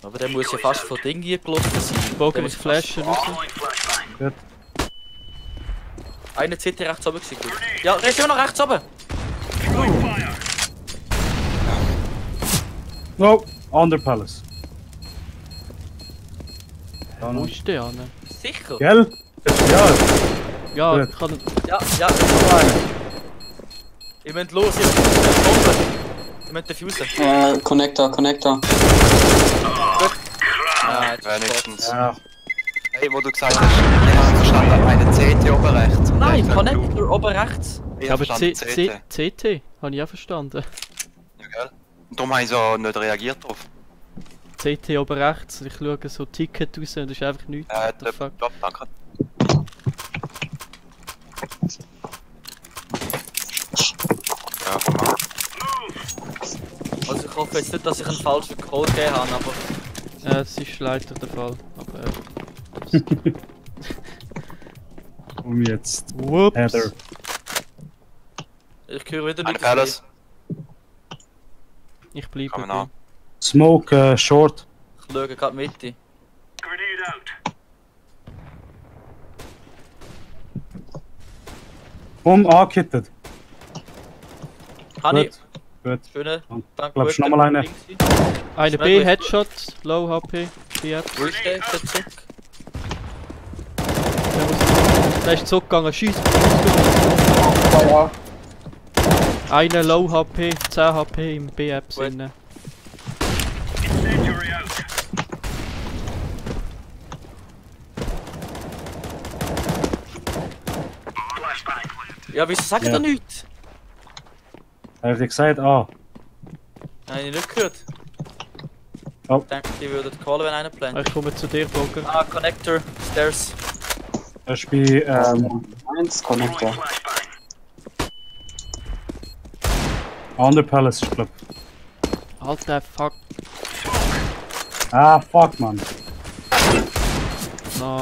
Aber der muss ja fast von Ding hier gelaufen sein. Der Bogen muss mit Flashen raus. Throwing flashbang. Einer CT rechts oben gewesen. Gut. Ja, der ist immer noch rechts oben! Throwing fire. No, under Palace. Da Wo noch. ist der an? Sicher? Gell? Ja, Ja, Gut. ich kann Ja, ja, noch einer. Ihr müsst los, ihr müsst Bombe. Ihr müsst defusen. Connector. Ah, jetzt ist Wenigstens. ja. Hey, wo du gesagt hast, ich habe verstanden, eine CT oben rechts. Und Nein, ich hab gesagt, Connector oben rechts. Ich aber habe verstanden, CT habe ich auch verstanden. Ja, gell? Und darum habe ich so nicht reagiert drauf. CT oben rechts, ich schaue so Ticket raus und das ist einfach nichts. What the fuck? Top, danke. Ja, komm mal. Also ich hoffe jetzt nicht, dass ich einen falschen Code gegeben habe, aber... Es ist leider der Fall. Aber Jetzt. whoops. Heather. Ich höre wieder Eine nichts. Palace. Ich bleibe Kommen bei. an. Smoke short. Ich schaue gerade Mitte. Grenade out. Angekittet. Habe ich. Gut. Schöne. Danke. Glaubst du noch mal eine? Eine Schnell B, durch. Headshot, Low HP, B-Apps. Wo ist der? Ist der zurück? Der muss Der ist zurückgegangen, schieß. Ja. Einer Low HP, 10 HP im B-Apps inne. Incendiary out. Flashbang. Ja, wieso sagt Ja. er nichts? Heb ik gesagt, ah. Nein, ich nicht gehört. Oh. Ich denke, die würden callen, wenn einer plant. Ich komme zu dir, Boger. Ah, Connector, Stairs. Dat is bij, Eins Connector. Flashbang. andere palace, ich glaub. Alter, fuck. Ah, fuck, man. No.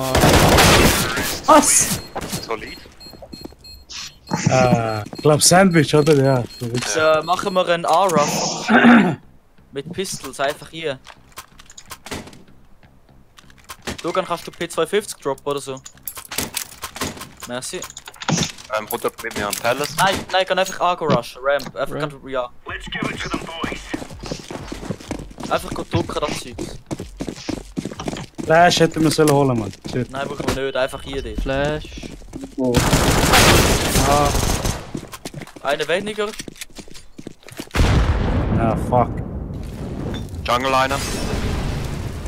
Was? Solid. Ich glaub Sandwich, oder? Ja. Jetzt machen wir einen A-Rush. Mit Pistols, einfach hier. Du kannst du P250 droppen oder so. Merci. Runter mit mir am Palace. Nein, kann einfach A rushen. Ramp. Einfach Ramp. ja. Let's give it to them, boys. Einfach drücken das Zeug. Flash hätte man sollen holen, man. Shit. Nein, brauchen wir nicht. Einfach hier dort. Flash. Oh. Ah, Einer weniger. Ja, fuck. Jungle einer.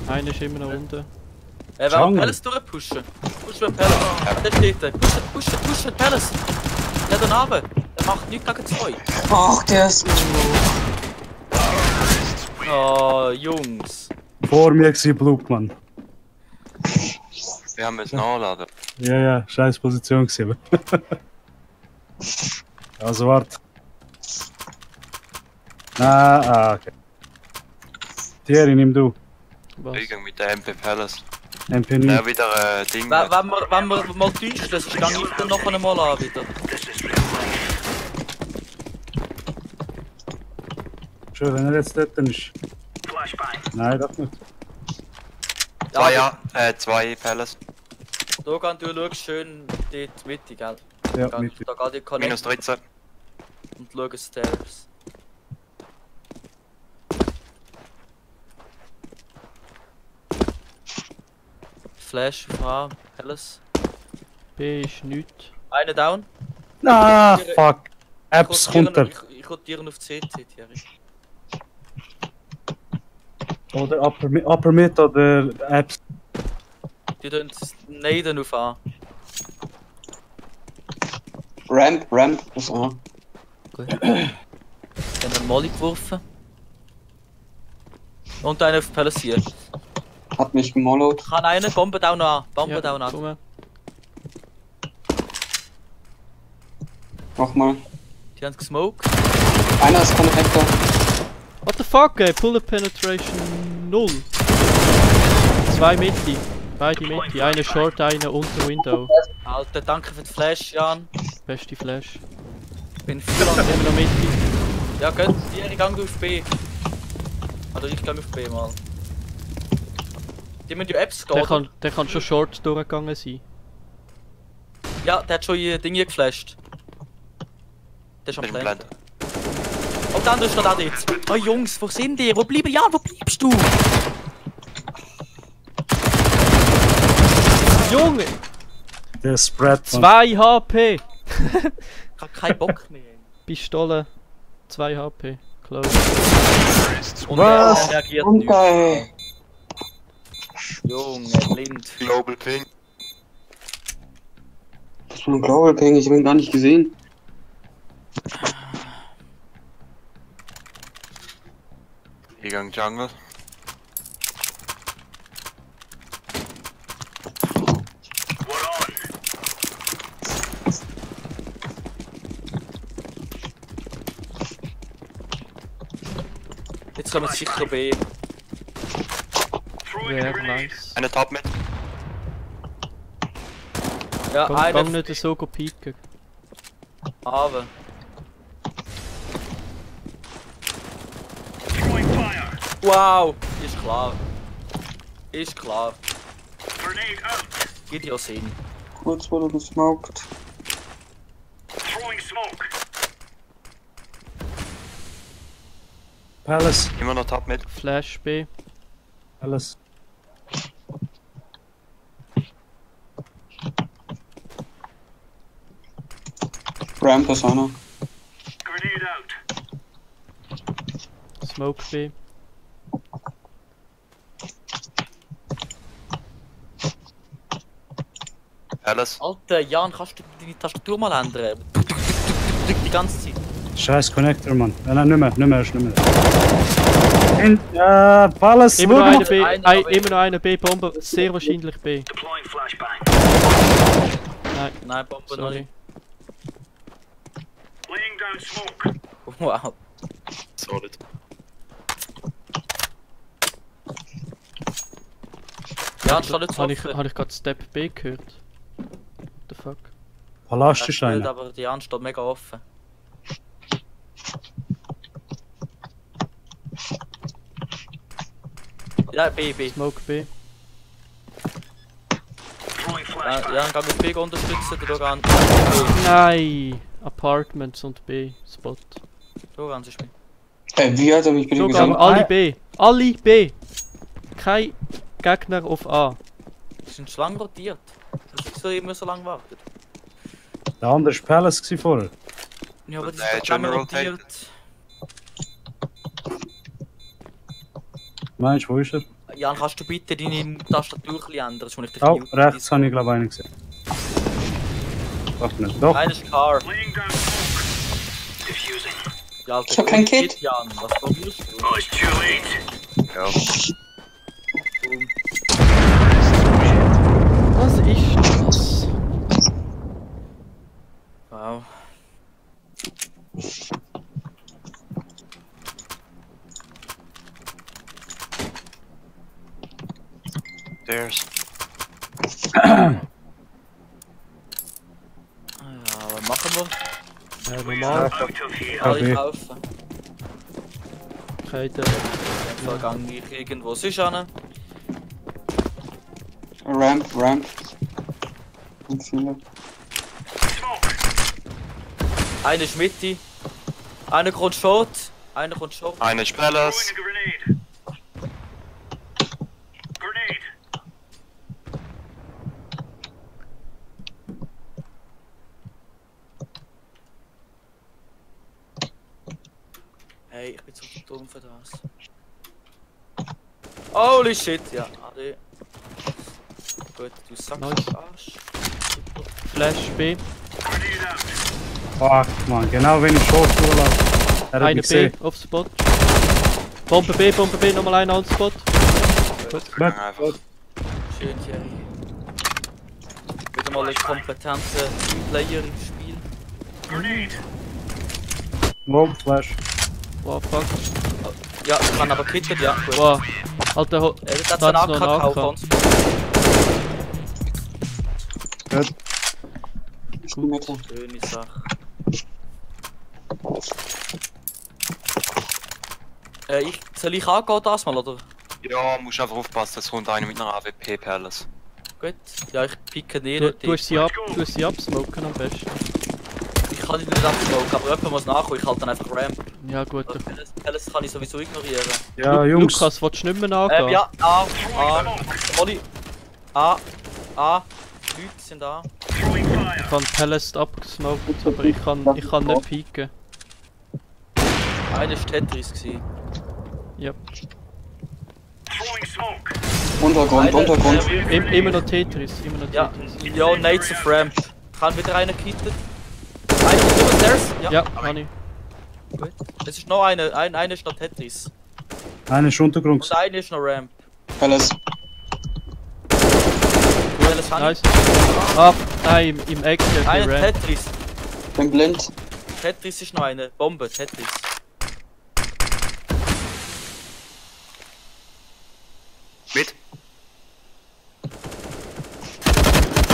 einer ist immer noch unten. Er will Jungle. Palace durchpushen. Push den Palace. Der steht da. Push den Palace. Der da runter. Der macht nichts gegen 2. Ach, der ist. Oh, Jungs. Vor mir war Blut, man. Wir haben es nachladen. Ja, scheiß Position gewesen. Also, warte. Okay. Thierry, nimm du. Was? Wegen mit der MP Palace. MP nicht. Ja, wieder Ding. Wenn wir mal täuschen, das ist dann nicht noch einmal an wieder. Schön, wenn er jetzt dort ist. Flashbang. Nein, das nicht. Zwei Palace. Dogan, du schaust schön dort Mitte, gell? Ja, Da mit. geht die Minus Connect 13. und schau Stairs. Flash auf A, Palace. B ist nichts. Einer down. Ah, fuck. Apps kommt er. Ich rotiere auf CT, Thierry. Oder Upper Mid oder Apps. Die tun Naden auf A. Ramp, das A. Gut. Dann einen Molly geworfen. Und einer auf Palace hier. Hat mich gemollot. Kann einer Bombe down an. Bombe Ja, down an. komme. Nochmal. Die haben gesmoked. Einer ist Connector. What the fuck, ey? Bullet Penetration 0. 2 Mitte. Beide Mitte. Einer Short, einer unter Window. Alter, danke für die Flash, Jan. Beste Flash. Bin viel an. Immer noch Mitte. Ja, gönnt dir, ich gang auf B. Oder ich gang auf B mal. Die müssen die Apps gehen. Der kann schon Short durchgegangen sein. Ja, der hat schon ihr Ding hier geflasht. Der ist am Ich bin Plan. blind. Und der andere ist noch da jetzt. Oh Jungs, wo sind die? Wo bleiben? Jan, wo bleibst du? Junge! Der Spread, man. 2 HP! Ich hab keinen Bock mehr. Pistole. 2 HP. Close. Und Was? er reagiert Und nicht. geil. Junge, blind. Global Ping. Das ist ein Global Ping, ich hab ihn gar nicht gesehen. Ich gang Jungle. We're on. Jetzt kommen wir sicher B. Throwing a Wäre grenade. nice. Eine Top mit. Ja, Gang einer. nicht so pieken. Aber. Throwing fire. Wow! Ist klar. Ist klar. Grenade out. Geht ja Sinn. Kurz wurde gesmoked. Throwing smoke. Palace. Immer noch Top mit. Flash B. Palace. Ramp ist einer. Grenade out. Smoke B. Palace. Alter, Jan, kannst du deine Tastatur mal ändern? Die ganze Zeit. Scheiß Connector, Mann. Nein, nicht mehr, ist nicht mehr. Palace, Immer noch schau eine mal. B, Einer, aber- immer noch eine B-Bombe, sehr wahrscheinlich B. Deploying flashbang. Nein, Nein, Bombe noch sorry. nicht. Laying down smoke. Wow. Solid. Jan, steht nicht so Habe ich offen. gerade Step B gehört? What the fuck? Palast Er ist spielt, einer. aber die Jan steht mega offen. Ja, B. Smoke B. Throwing flashbang. Jan, kann mit B unterstützen, der Dogan. Nein! Apartments und B. Spot. Dogan ist mit. Wie hat er mich bitte Dogan, gesagt? alle B. Alle B! Kein Gegner auf A. Die sind schon lange rotiert. Das ist so immer so lange wartet. Der andere war Palace gewesen vorher. Ja, aber die Nee, sind schon lange General rotiert. Meinst du, wo ist er? Jan, kannst du bitte deine Tastatur ein bisschen ändern? Das muss ich dich Oh, muten. rechts habe ich glaube ich einen gesehen. Doch nicht. Doch. Einer ist Car. Laying down smoke. Diffusing. Ja, Alter, Ich hab kein Kit. Jan, was probierst du? Oh, it's too late. Ja. Boom. Was ist das? Wow. There's. Ja, was machen wir? Normal. Out of here. Alle Okay. kaufen. Keine. Dann gang ich irgendwo sonst hin. Ramp. Und viele. Smoke. Einer ist Mitte. Einer kommt Shot. Einer kommt Shot. Einer ist Throwing Palace. a grenade. Grenade. Hey, ich bin zu dumm für das. Holy shit, ja. Ade. Gut, du Sack Nice. Arsch. Super. Flash B. Grenade out. Fuck, Mann. Genau wenn ich Short durchlaufe. Er hat Eine mich B gesehen. auf Spot. Bombe B, nochmal einer on Spot. Gut. Einfach. Schön, Thierry. Wieder mal ein kompetenter Teamplayer im Spiel. Grenade. Wow, Flash. Wow, fuck. Ja, ich kann aber kitten, ja. Gut. Wow. Alter, Das hat da einen hat's noch einen AK AK. gekauft. Gut. Ich bin Mitte. Schöne Sache. Soll ich angehen das mal, oder? Ja, musst einfach aufpassen, es kommt einer mit einer AWP Palace. Gut. Ja, ich picke du, nicht. du hast sie absmoken am besten. Ich kann die nicht absmoken, aber jemand muss nachkommen, ich halte dann einfach Ramp. Ja gut. Alles kann ich sowieso ignorieren. Ja, Jungs. Lukas, willst du nicht mehr angehen? Ja, Molly. A. Leute sind da. Throwing fire. Ich habe Palace abgesmoked, aber ich kann nicht pieken. Einer war Tetris gewesen. Ja. Throwing smoke. Untergrund. Immer noch Tetris, Ja, Tetris. ja, Nates auf Ramp. Kann wieder einer kitten. Einer kommt über Stairs. Ja, kann ich. Gut. Es ist noch einer. Einer ist noch Tetris. Einer ist Untergrund. Und einer ist noch Ramp. Palace. Welches habe Nice. Ah, nein, im Eck ich? der Einer Ramp. Tetris. Bin blind. Tetris ist noch eine. Bombe, Tetris. Mit?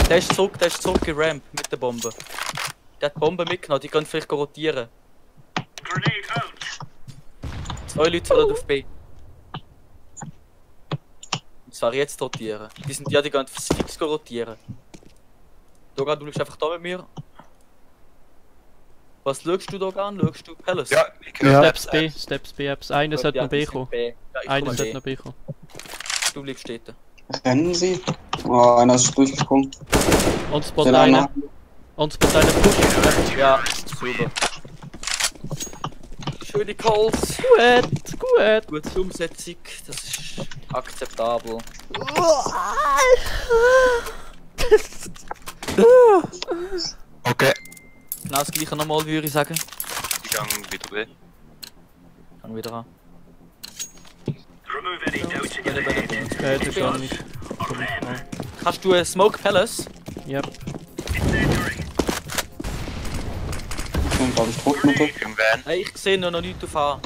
Der ist zurück in Ramp mit der Bombe. Der hat die Bombe mitgenommen, die können vielleicht rotieren. Grenade out. 2 Leute wollen auf B. Und zwar jetzt rotieren. Die gehen fix rotieren. Dogan, du bleibst einfach da mit mir. Was schaust du Dogan? Schaust du Palace? Ja, ich Ja. höre Steps B, Apps. Einer Gut, sollte ja, noch B die sind kommen. B. Ja, ich Einer komme sollte B. noch B kommen. Du bleibst stehen. Rennen sie? Oh, einer ist durchgekommen. On Spot Sind einer. einer. On Spot einer Push. Ja, Super. Schöne Calls. Gut. Gute Umsetzung. Das ist akzeptabel. Okay. Genau das gleiche nochmal, würde ich sagen. Ich gang wieder weg. Fang wieder an. Remove any doubts in your Bitte, head. bitte, bitte. Das ist auch nicht. Hast du Smoke Palace? Yep. Incendiary. Ich bin, glaube ich, tot, Mutter. Im Van. Hey, ich sehe noch nicht auf A.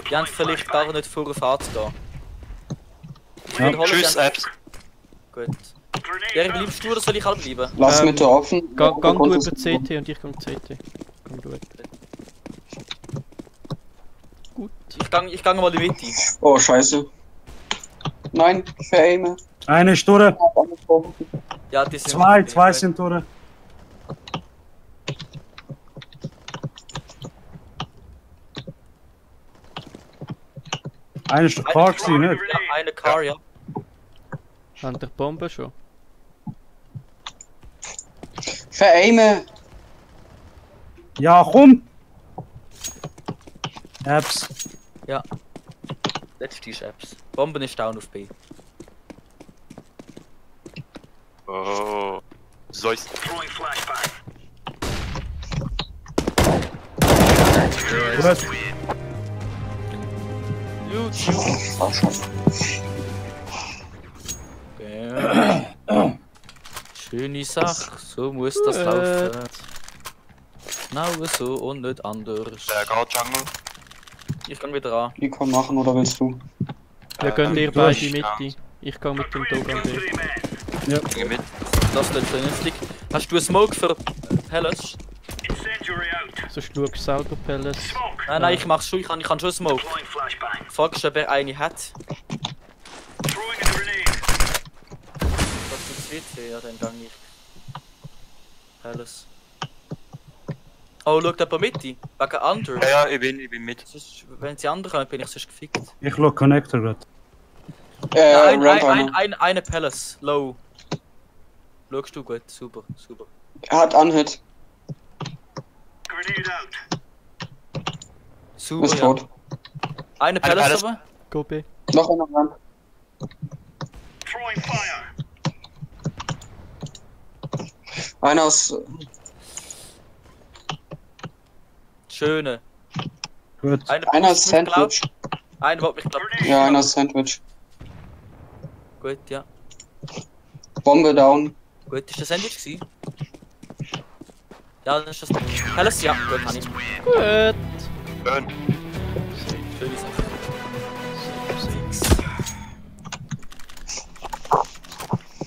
Die haben vielleicht gar nicht vor auf A zu gehen. Ja. Tschüss, Apps. Gut. Grenade Jerry, out. bleibst du oder soll ich halt bleiben? Lass Ähm, Mitte offen. Gang du Grund über ist- CT und ich gang CT. Gang du. Gut. Ich gang mal in die Mitte. Oh, scheiße. Nein, ich veraime. Eine ist durch. Ja, die sind. Zwei sind durch. Eine ist doch klar gewesen, nicht? Ja, eine Car, ja. An der Bombe schon. Veraime. Ja, komm! Apps. Ja. Letzte ist Apps. Bomben ist down auf B. Oh. So ist. Throwing flashbang. Gut. Ah, scheiße. Okay. Schöne Sache, so muss das laufen. Genau so und nicht anders. Der geht Jungle. Ich kann wieder an. Die kann machen, oder willst du? Wir gehen dir durch. beide in die Mitte. Ich gang mit dem Dogan B. 3 men. Geh mit. Das ist vernünftig. Hast du einen Smoke für Palace? Incendiary out. Sonst schau ich selber Palace. Smoke. Nein, ich mach's schon, ich kann schon Smoke. Deploying flashbang. Fragst du, ob er eine hat? Throwing a grenade. Das ist WC, ja, dann gang ich. Palace. Oh, schaut jemand mit? Wegen Under. Ja, ich bin mit. Sonst, wenn sie andere kommen, bin ich sonst gefickt. Ich schau Connector grad. Ja, Ramp einer. eine Palace, low. Schaust du gut, super, super. Er hat Unhit. Grenade out. Super, Ist ja. tot. Eine Palace Palace. aber? Go B. Noch einer Ramp. Throwing fire. Einer aus. Schöne. Gut. Einer ist mich glaubt. Sandwich. Einer wollte mich glaubt. Ja, einer ist Sandwich. Gut, ja. Bombe down. Gut, ist das Sandwich gewesen? Ja, dann ist das Palace, ja, gut, kann ich. Gut. Schön. Schöne Sache.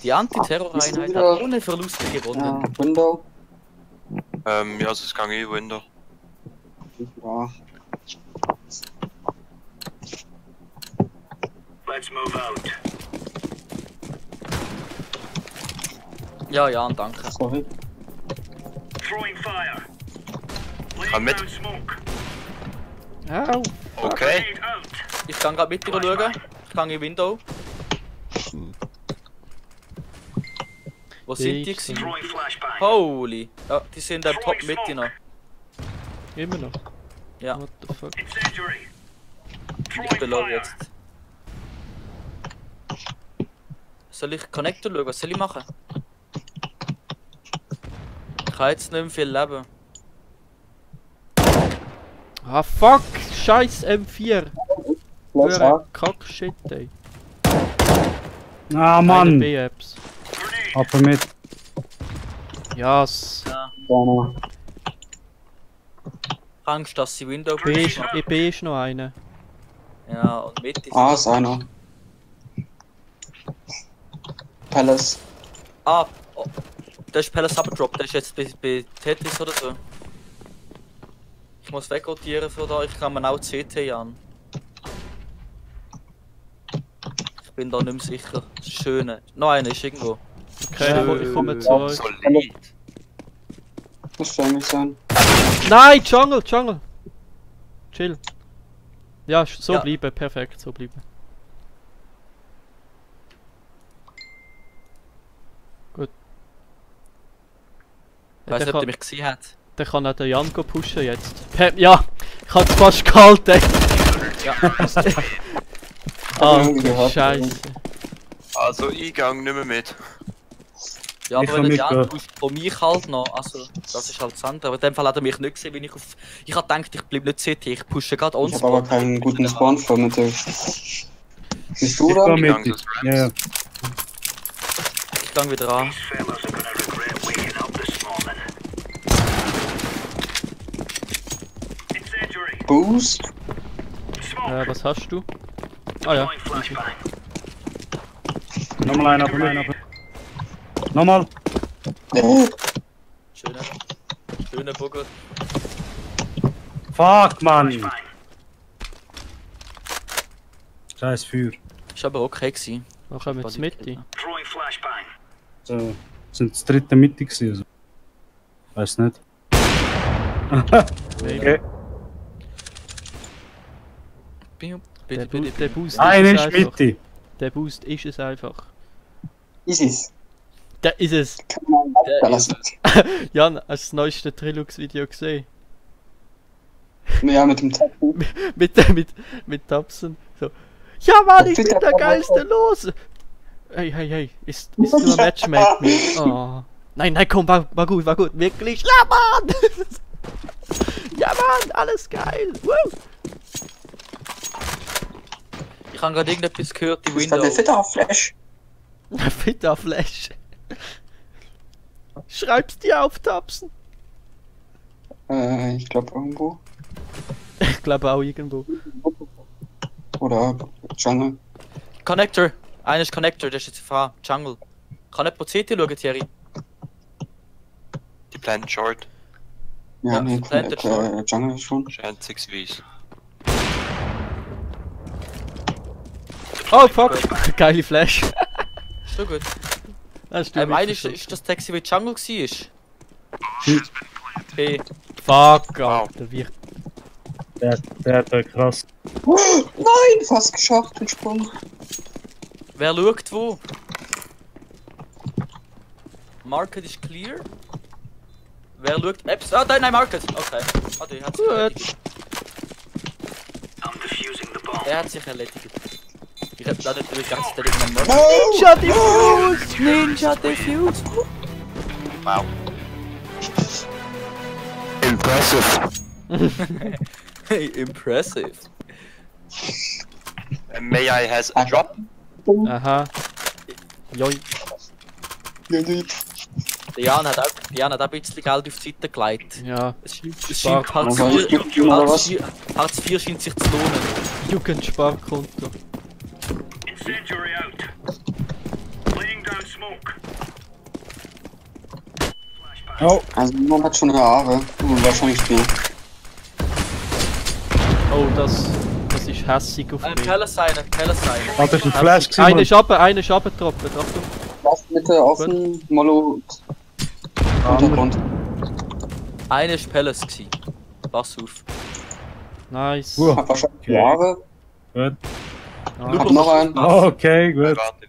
Die Antiterror-Einheit hat ohne Verluste gewonnen. Ja, Window. Ja, das kann ich Window. Ja. Let's move out. Ja, ja, danke. Sorry. Throwing fire. Komm Laying mit. down smoke. Au. Okay. Grenade out. Ich kann gerade mit dir schauen. Ich kann in Window. Wo sind die Ich- gewesen? Throwing flashbang. Holy. Ja, die sind am Top Mitte noch. Immer noch. Ja, What the fuck? Incendiary. ich Throwing bin low fire. jetzt. Soll ich Connector schauen? Was soll ich machen? Ich kann jetzt nicht mehr viel leben. Ah fuck! Scheiß M4! Let's Für A. Kack-Shit, ey. Ah, Eine Mann! B-Apps. Grenade. Aber mit. Yes. Vorne. Angst, dass sie Window B ist, pushen. B ist noch eine. Ja, und Mitte ist. A ist einer. Palace. Ah, oh, der ist Palace Drop, der ist jetzt bei Tetris oder so. Ich muss wegrotieren für da, ich kann mir auch CT an. Ich bin da nicht mehr sicher. Das ist schön. Noch einer ist irgendwo. Okay, ich komme zurück. Solid. Müsste eigentlich sein. Nein, Jungle, Jungle! Chill. Ja, so Ja. bleiben, perfekt, so bleiben. Gut. Ich weiß Der nicht, ob kann- der mich gesehen hat. Der kann auch den Jan go pushen jetzt. Ja, ich hab's fast gehalten. Ja. Ah, Scheiße. Also Eingang nicht mehr mit. Ja, Ich aber kann wenn der Jan mitgehen. pusht von mich halt noch, also das ist halt das andere. Aber in dem Fall hat er mich nicht gesehen, wenn ich auf... Ich hab gedacht, ich bleib nicht CT, ich pushe gerade Ich hab aber keinen guten Spawn für Mitte. Bist du Ich da? komm Eingang mit. des Ja, ja. Ich gang wieder an. Fellas are gonna regret waking up this morning. Incendiary. Boost? Smoke. Was hast du? Ah ja. Throwing flashbang. Nochmal einer von einer. Nochmal. Schöner Bugger. Fuck, Mann. Flashbang. Scheiß Feuer. Ist aber okay gewesen. Dann kommen wir zur Mitte. Throwing flashbang. So, sind das dritte Mitte gewesen, also. Weiß nicht. Okay. Bitte, Der Boost Nein, ist ist es einfach. Mitte. Der Boost ist es einfach. Isis. Der ist es. Kann man Der lassen. Jan, hast du das neueste Trilux-Video gesehen? Ja, mit dem Tappen. mit Tapsen. So. Ja Mann, ich bin Bitte, der komm, geilste Los! Hey, ist nur ein Matchmake mit. Oh. Nein, komm, war gut, wirklich. Ja Mann! Ja Mann, alles geil! Woo! Ich habe gerade irgendetwas gehört, die Ist da Window. der Fitter-Flash? Fitter Flash. Schreib's dir auf, Tapsen. Ich glaube irgendwo. Ich glaube auch irgendwo. Oder Jungle. Connector. Einer ist Connector, der ist jetzt Gefahr. Jungle. Kann jemand CT schauen, Thierry? Die Plant Short. Ja, Ja, nee, Planted schon. Jungle schon. Scheint 6 Wies. Oh fuck! Geile Flash. Schon gut. Das ist Eigentlich ist das Taxi wie Jungle war. Okay. Fuck, Wow. Alter, wie. Der hat krass. Nein, fast geschafft, den Sprung. Wer schaut wo? Market ist clear. Wer schaut? Apps? Ah, nein, Market. Okay. Ah, der hat sich Gut. erledigt. I'm defusing the bomb. Der hat sich erledigt. Ich hab da natürlich ganz direkt noch Market. Ninja Diffuse! Ninja Defuse! Wow. Impressive. Hey, impressive. May I has a drop? Aha. Joi. Der Jan hat auch ein bisschen Geld auf die Seite gelegt. Ja, Es scheint Spar- Hartz IV scheint sich zu lohnen. Jugendsparkonto. Incendiary out. Laying down smoke. Flashbang. Oh, Also man hat schon eine Aare. Wahrscheinlich viel. Oh, das ist hässig auf mich. Keller sein. hat er ein Flash gesehen? Eine ist abgetroppelt, Achtung. Lass bitte offen, Mollo. Untergrund. Einer war Palace gsi. Pass auf. Nice. Hab wahrscheinlich Okay. Aare. Gut. Ah, Hab noch einen. Okay, gut. Warte.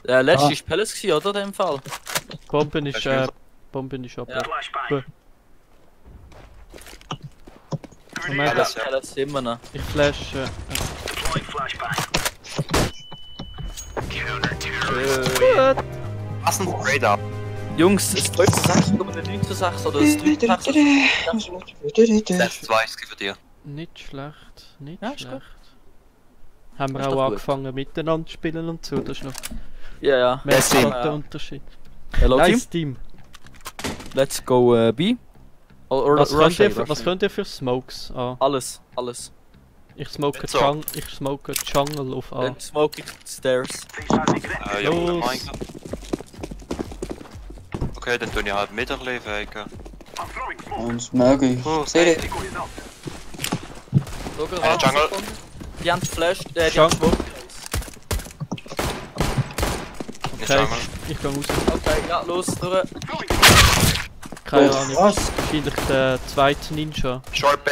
Der letzte war Palace gsi, oder? In dem Fall. Bomben ist ab. Ja. Flashbang. Gut. Moment, Alles, ja. Palace immer noch. ich flash. Deploying flashbang. Gut. Was ein Radar. Jungs, es 12 zu 6 oder ein 9 zu 6 oder ein 3 zu 6. Das 2 für dir. Nicht schlecht, nicht Ja, ist schlecht. Haben wir Ist doch auch gut. angefangen miteinander zu spielen und so, das ist noch Ja. mehr Team. der Unterschied. Hello Nice Team. Let's go B. Or Was Rush könnt, A, ihr, was könnt ihr für Smokes an? Alles. Ich smoke So. Jungle auf A. Dann smoke ich die Stairs. Ja, Los. mein Gott. Okay, dann tue ich halt mit ein bisschen faken. I'm throwing smoke. Und Mergy. Seht ihr? Sogar Jungle. Die haben geflasht, die Jungle. haben gesmoked. Nicht Okay, Jungle. ich gehe raus. Okay, ja, los, durch. Keine Ahnung. Was? Wahrscheinlich der zweite Ninja. Short B.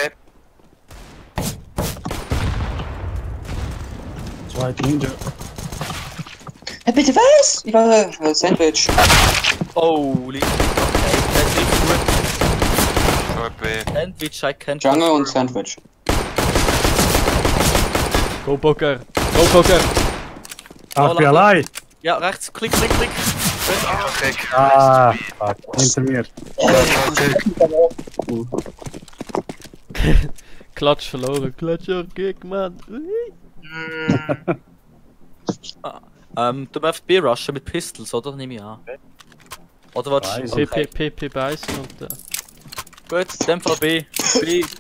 Zweite Ninja. Bitte was? Ich war Sandwich. Holy. Okay, das ist richtig gut. B. Sandwich, I can't Jungle und confirm. Sandwich. Go Poker! Go Poker! Ach, ich bin allein. Ja, rechts, klick, klick, klick. Okay. Ah, fuck. Hinter mir. Klatsch verloren. Klatsch auf Gig, Mann. Du darfst B rushen mit Pistols, oder? Nehme ich an. Oder was? Weiß PP beißen und Gut, in dem Fall B.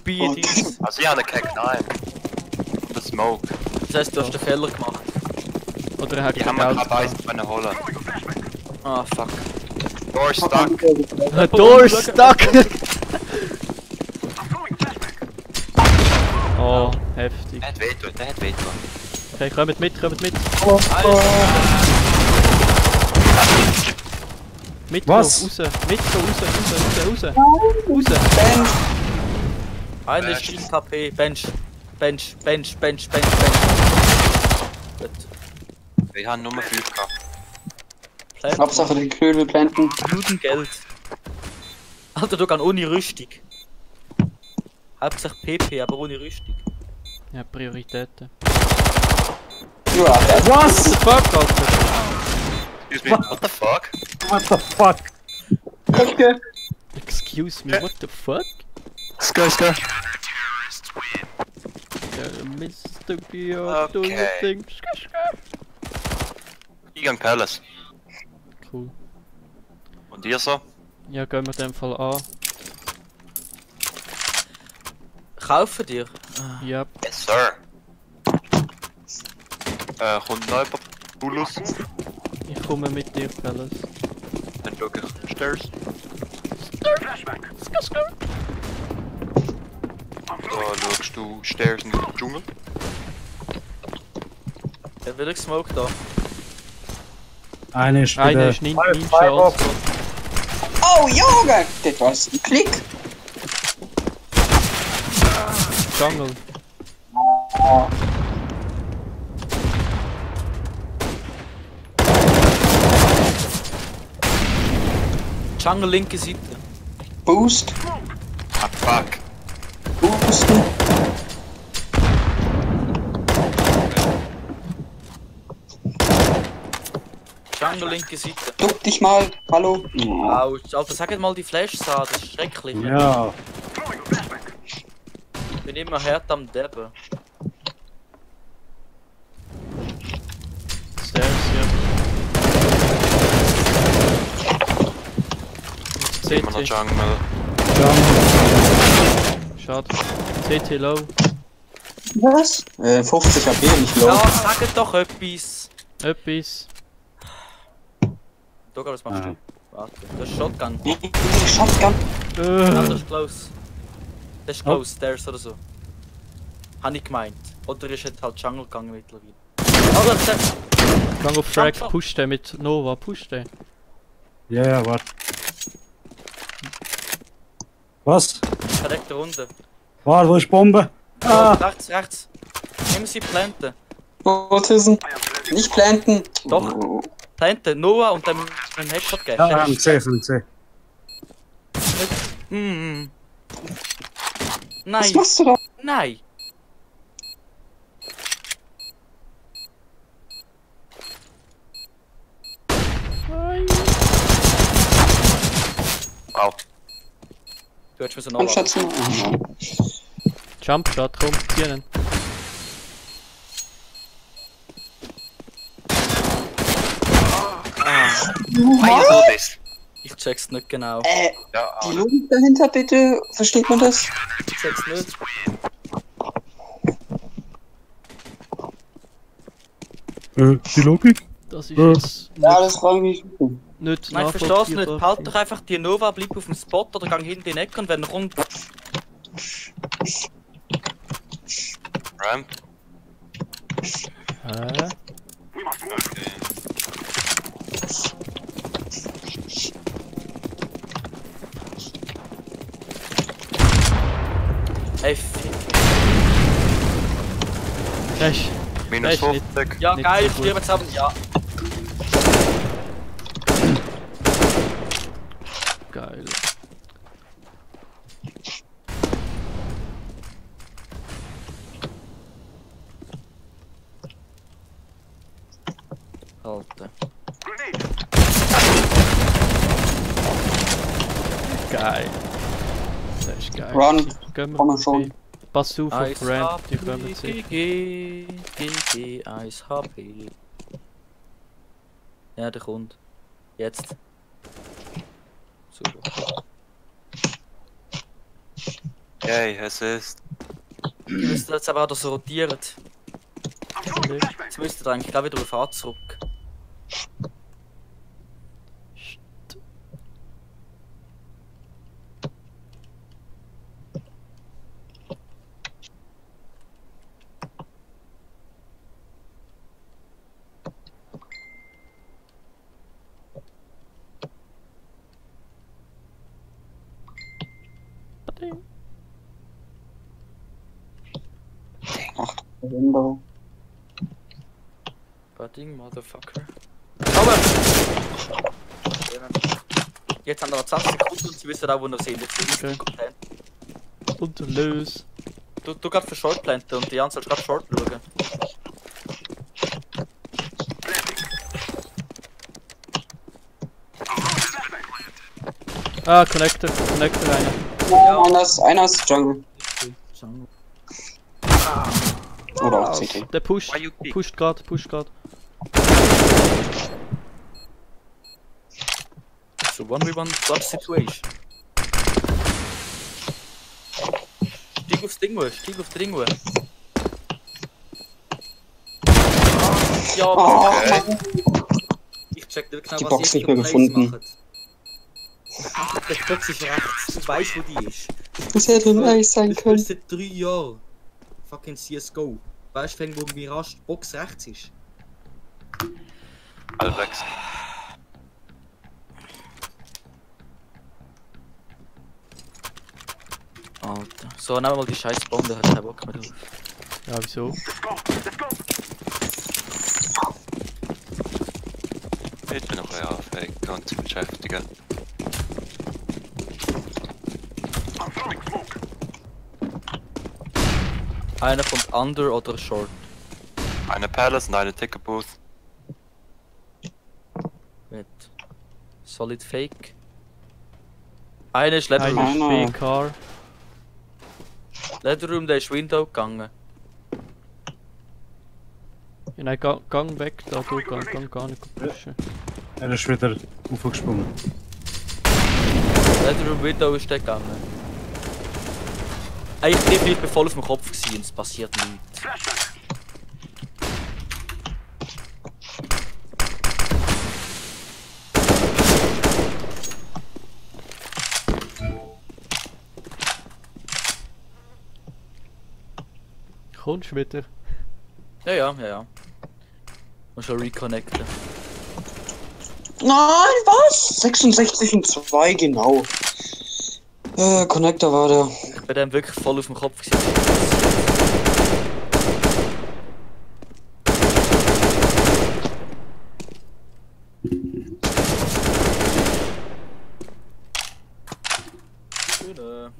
B, dies. Also ich habe einen Kack 9. Und den Smoke. Das heisst, du hast den Fehler gemacht. Oder er hat Die kein haben wir Geld. keine Beißen können holen. Ah, fuck. Door stuck. Door stuck! Oh, heftig. Der hat wehtun, der hat wehtun. Okay, kommt mit, kommt mit. Mit, Was? raus, mit, raus. Bench. Einer ist 3 KP. Bench. Gut. Wir haben nur 5 gehabt. Plant. Hauptsache die Knödel planten. Geld. Alter, du kannst ohne Rüstung. Hauptsache PP, aber ohne Rüstung. Ja, Prioritäten. Ja, Was? The fuck, Alter? Excuse me, what the fuck? What the fuck? okay. Excuse me, what the fuck? Sky. Mr. Georg, do you Okay. think? Ich gehe in Palace. Cool. Und ihr so? Ja, gehen wir in dem Fall an. Kaufen dir? Ja, Yes, sir. Kommt noch jemand? Bulus? ich komme mit dir, Palace. Dann schau ich Stairs. Flashback. Da schaust du Stairs in den Dschungel. Der will ich Smoke da. Einer ist bei Einer der ist Ninja Firebox. also. Oh, Junge! Das war ein Klick. Jungle. Jungle linke Seite. Boost. Ah, fuck. Boosten. Jungle linke Seite. Duck dich mal. Hallo. Ja. Autsch, Alter, sag jetzt mal die Flashs an, das ist schrecklich. Ja. Ich bin immer hart am Debben. Stairs, ja. Immer noch CT, Jungle. schade. CT low. Was? 50 AP, nicht low. Ja, sag doch etwas. Etwas. Doga, was machst Ah. du? Warte, das ist Shotgun. Shotgun. Ja, das ist close. Das ist close, Stairs oder so. Hab ich gemeint. Oder ist jetzt halt Jungle gegangen mittlerweile. Also, das Gang auf Frag, Jump. push den mit Nova, push den. Ja, warte. Was? verreckte Runde. Warte, wo ist die Bombe? Ja, Ah! rechts. Nehmen Sie planten. Autism. Nicht planten. Doch. Planten, Noah und dann einen Headshot geben. Ja, ich sehe, ich sehe. Mm. Was Nein, machst du da? nein. Wow. Du hättest müssen Noah. Anschätzen. Jump Shot, komm, ziehen. Hey, so das. Ich check's nicht genau. Ja, Die Logik dahinter bitte, versteht man das? Ich check's nicht. Die Logik? Das ist jetzt Ja, das frage ich mich. nicht Nein, ich versteh's nicht. Halt doch einfach die Nova, bleib auf dem Spot oder gang hinten in die Ecke und wenn rund. Ramp. Hä? We must move. Okay. Ey, fick. Cash. Minus Das ist nicht- 50. Ja, Nicht geil, so gut. stirben zusammen. Ja. Geil. Alter. Grenade. Geil. Das ist geil. Run. Gehen wir Komm schon. vorbei. Pass auf Eis Ramp, die kommen HP, sicher. GG, Eis HP. Ja, der kommt. Jetzt. Super. Yay, es ist. Ich müsste jetzt aber auch das rotiert. I'm throwing flashbang. Jetzt müsste ihr eigentlich gleich wieder auf A zurück. Window. Budding, Motherfucker. Kommen! Jetzt haben wir noch 20 Sekunden und sie wissen auch, wo wir sind. Jetzt ist Okay. es Content. Und los. Du gehst für Short planten und Jan sollst gerade Short schauen. Ah, Connector einer. Ja, einer ist Jungle. Oder auch CT. Der pusht Why you kick? grad. So 1v1 Clutch Situation. Stieg aufs Ding, stieg auf das Ding. Ja, Oh, was Mann. ich check nicht Die genau, Box was nicht ihr mehr für Plays gefunden. macht. Der Box ist rechts, du weißt, wo die ist. Das hätte ein Eis sein Ich spiele können. seit 3 Jahren. Fucking CSGO. Weißt du, wo Mirage die Box rechts ist? Alex. Alter. So, nehmen wir mal die scheiß Bombe, hat keinen Bock mehr drauf. Ja, wieso? Let's go. Let's go. Ich bin noch ein anfähig und zu beschäftigen. I'm throwing smoke. Einer kommt under oder short. Eine Palace und eine Ticker Booth. Mit Solid Fake. Einer ist Leather Einer Room. Einer. ist B-Car. Leather Room, der ist Window gegangen. Ja, nein, gang weg da, du gang gar nicht pushen. Er ist wieder aufgesprungen. Leather Room Window ist der gegangen. Ey, ich bin voll auf dem Kopf gewesen und es passiert nichts. Flashbang. Kommst du wieder? Ja. Muss schon reconnecten. Nein, was? 66 und 2, genau. Connector war der. Ich bin dann wirklich voll auf dem Kopf gewesen. Schöne.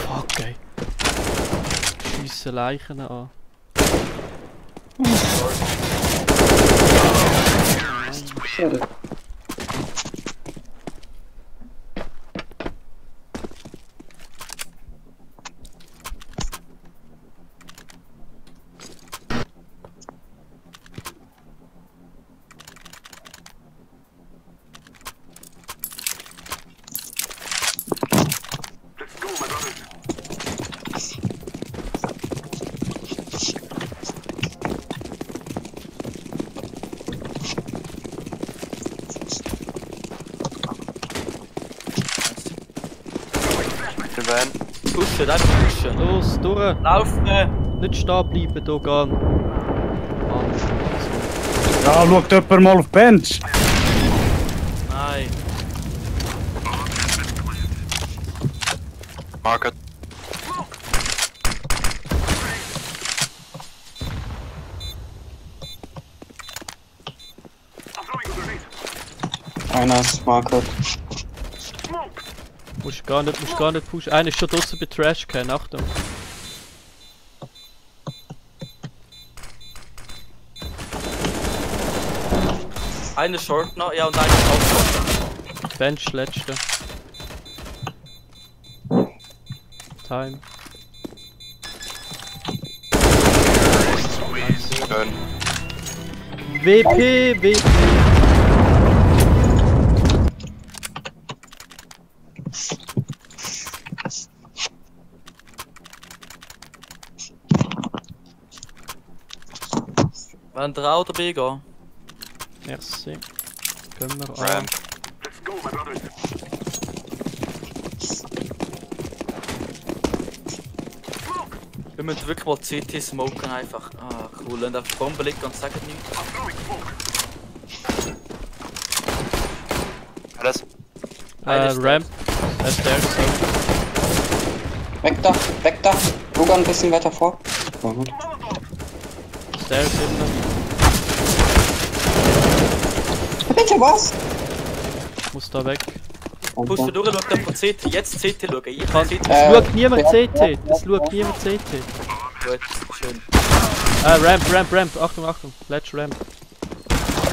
Fuck, ey. Schiessen Leichen an. Schade. Let's go, my brothers. Wir werden. Pushen, einfach pushen. Los, durch! Laufen! Nicht stehen bleiben, hier gehen. Mann, Ja, schaut jemand mal auf die Bench. Nein. Market. I'm throwing a grenade. Einer ist Market. Smoke. Musst gar nicht pushen. Einer ist schon draussen bei Trashcan, Achtung. Einer Short noch, ja, und einer ist auch Short. Bench, letzte. Time. Schön. WP. Wollen wir A oder B gehen? Merci. Gehen wir an. Ramp. Let's go, my brothers. Wir müssen wirklich mal CT smoken einfach. Ah, cool. Und auf die Bombe liegen und sagen nichts. I'm throwing smoke. Alles. Ramp. Stairs. Weg da. Luga ein bisschen weiter vor. Ja, gut. Stairs hinten. Bitte was? Ich muss da weg. Push du durch, schau von CT. Jetzt CT schauen. Ich Kann, CT. es schaut niemand ja. CT. Es schaut niemand CT. Gut, schön. Ramp. Achtung. Let's Ramp.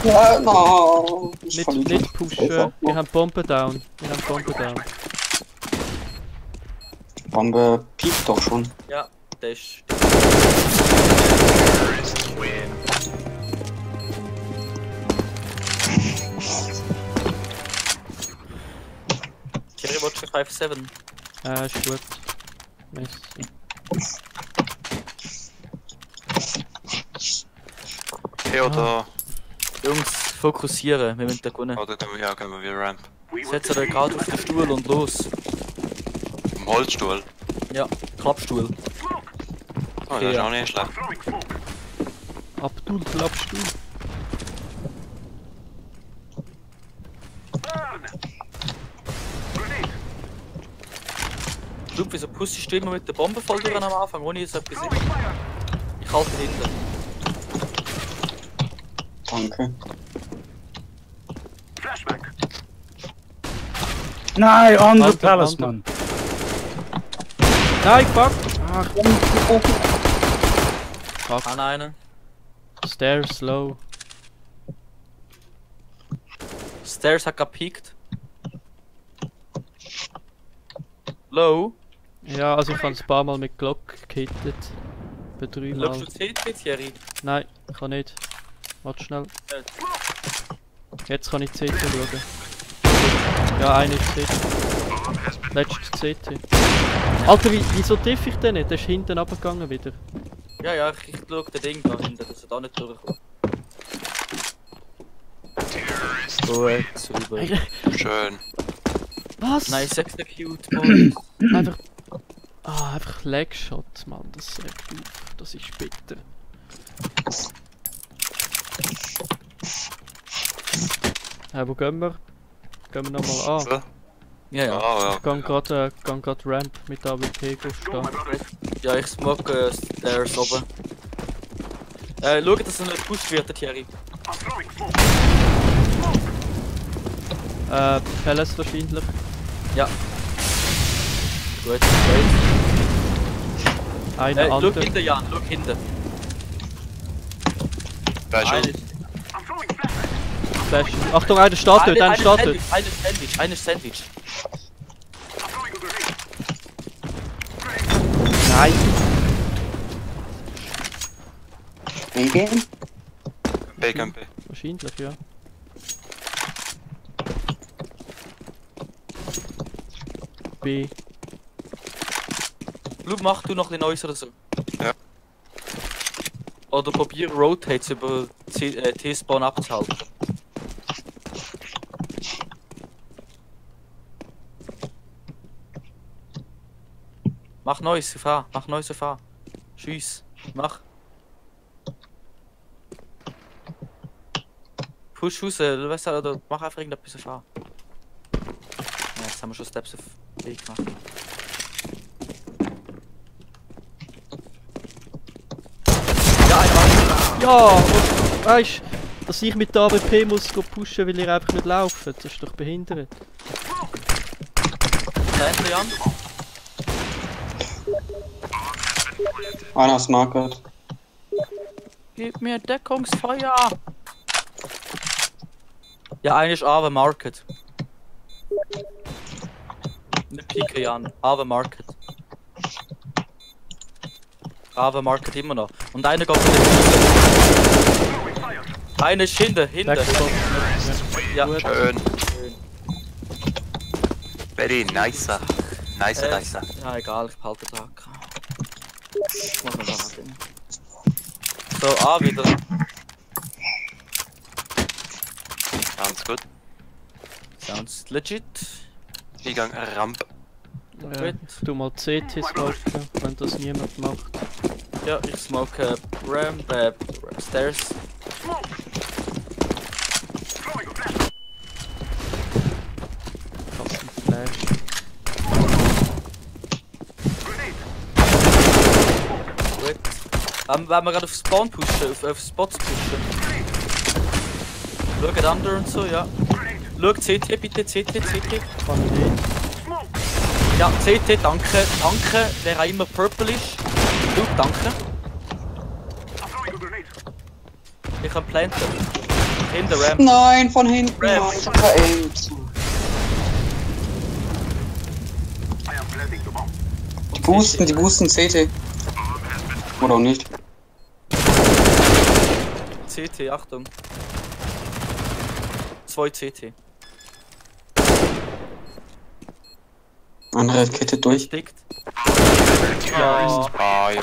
Ja, no. Nicht pushen. Wir haben Bombe down. Bombe piekt doch schon. Ja, der ist. Jerry Watcher 5-7. Ist gut. Merci. Hey, oder... Jungs, fokussieren, wir müssen da gewinnen. Oder können wir wieder Ramp. Setzt euch gerade auf den Stuhl und los. Im Holzstuhl. Ja, Klappstuhl. Oh, das ist auch nicht schlecht. Throwing smoke. Abdul, klappst du? Burn. Grenade. Schau, wieso pussest du immer mit der Bombe voll durch am Anfang, ohne dass etwas Throwing fire. Ich halte hinten. Danke. Flashback. Nein, on the Under, talisman. Nein, fuck! Ach, Kann einen. Stairs low. Stairs hat gepiekt. Low. Ja, also ich habe ein paar Mal mit Glock gehittet. Bei 3 Mal. Schaust du CT, Thierry? Nein, ich kann nicht. Warte schnell. Jetzt kann ich CT schauen. Ja, einer ist CT. Letztes CT. Alter, wieso treffe ich den nicht? Der ist hinten runtergegangen wieder. Ja, ich schau den Ding da hinten, dass er da nicht durchkommt. Gut, super. Schön. Was? Nice execute, boys. Einfach. Einfach Legshot, Mann. Das regt auf. Das ist bitter. Wo gehen wir? Gehen wir nochmal an. So. Ja, ja. Ah, ja. Ich kann gerade Ramp mit AWP Go, my stehen. brothers. Ja, ich smoke Stairs oben. Schau, dass er nicht gepusht wird, der Thierry. I'm throwing smoke. Palace wahrscheinlich. Ja. Gut, great. Einer Schau andere. hinten, Jan, schau hinten. Da ist Einer schon. I'm throwing flashback. Flash. Achtung, einer steht dort, einer steht dort. Einer Sandwich. I'm throwing a grenade. Nein. Wegen? BKMP. Wahrscheinlich, ja. B. Schau, mach du noch ein bisschen Neues oder so. Ja. Oder probier Rotates über T-Spawn abzuhalten. Mach Neues auf A, mach Neues auf A. Schieß, mach. Push raus, weißt du, oder mach einfach irgendetwas auf A. Ja, jetzt haben wir schon Steps auf B gemacht. Ja, einer. Ja, und weißt du, dass ich mit der AWP muss pushen, weil ihr einfach nicht laufen. Das ist doch behindert. Planter, Jan. Einer ist Market. Gib mir Deckungsfeuer! Ja, einer ist Ave Market. Nicht Pike, Jan. Ave Market. Ave Market immer noch. Und einer geht mit der Einer ist hinten. Backspot. Ja. Schön. Very nice. Nice. Ja, egal, ich behalte den AK. Muss man da machen. So, A wieder. Ganz gut. Sounds legit. Ich gang Ramp. Du mal CT smoken, wenn das niemand macht. Ja, ich smoke Ramp, Stairs. Throwing a flashbang. Fast ein Flash. Grenade. Gut. Wenn wir gerade auf Spawn pushen, auf Spots pushen. Schaut under und so, ja. Schaut CT bitte, CT. Kann ich nicht. Ja, CT, danke. Danke, wer auch immer purple ist. Luke, danke. I'm throwing a grenade. Ich kann planten. In der Ramp. Nein, von hinten. Ramp. Mann, ich hab veraimt. I am planting the bomb. Die boosten CT. Oder auch nicht. CT, Achtung. 2 CT. Andere Kette durch. Stickt. Ja. Ja,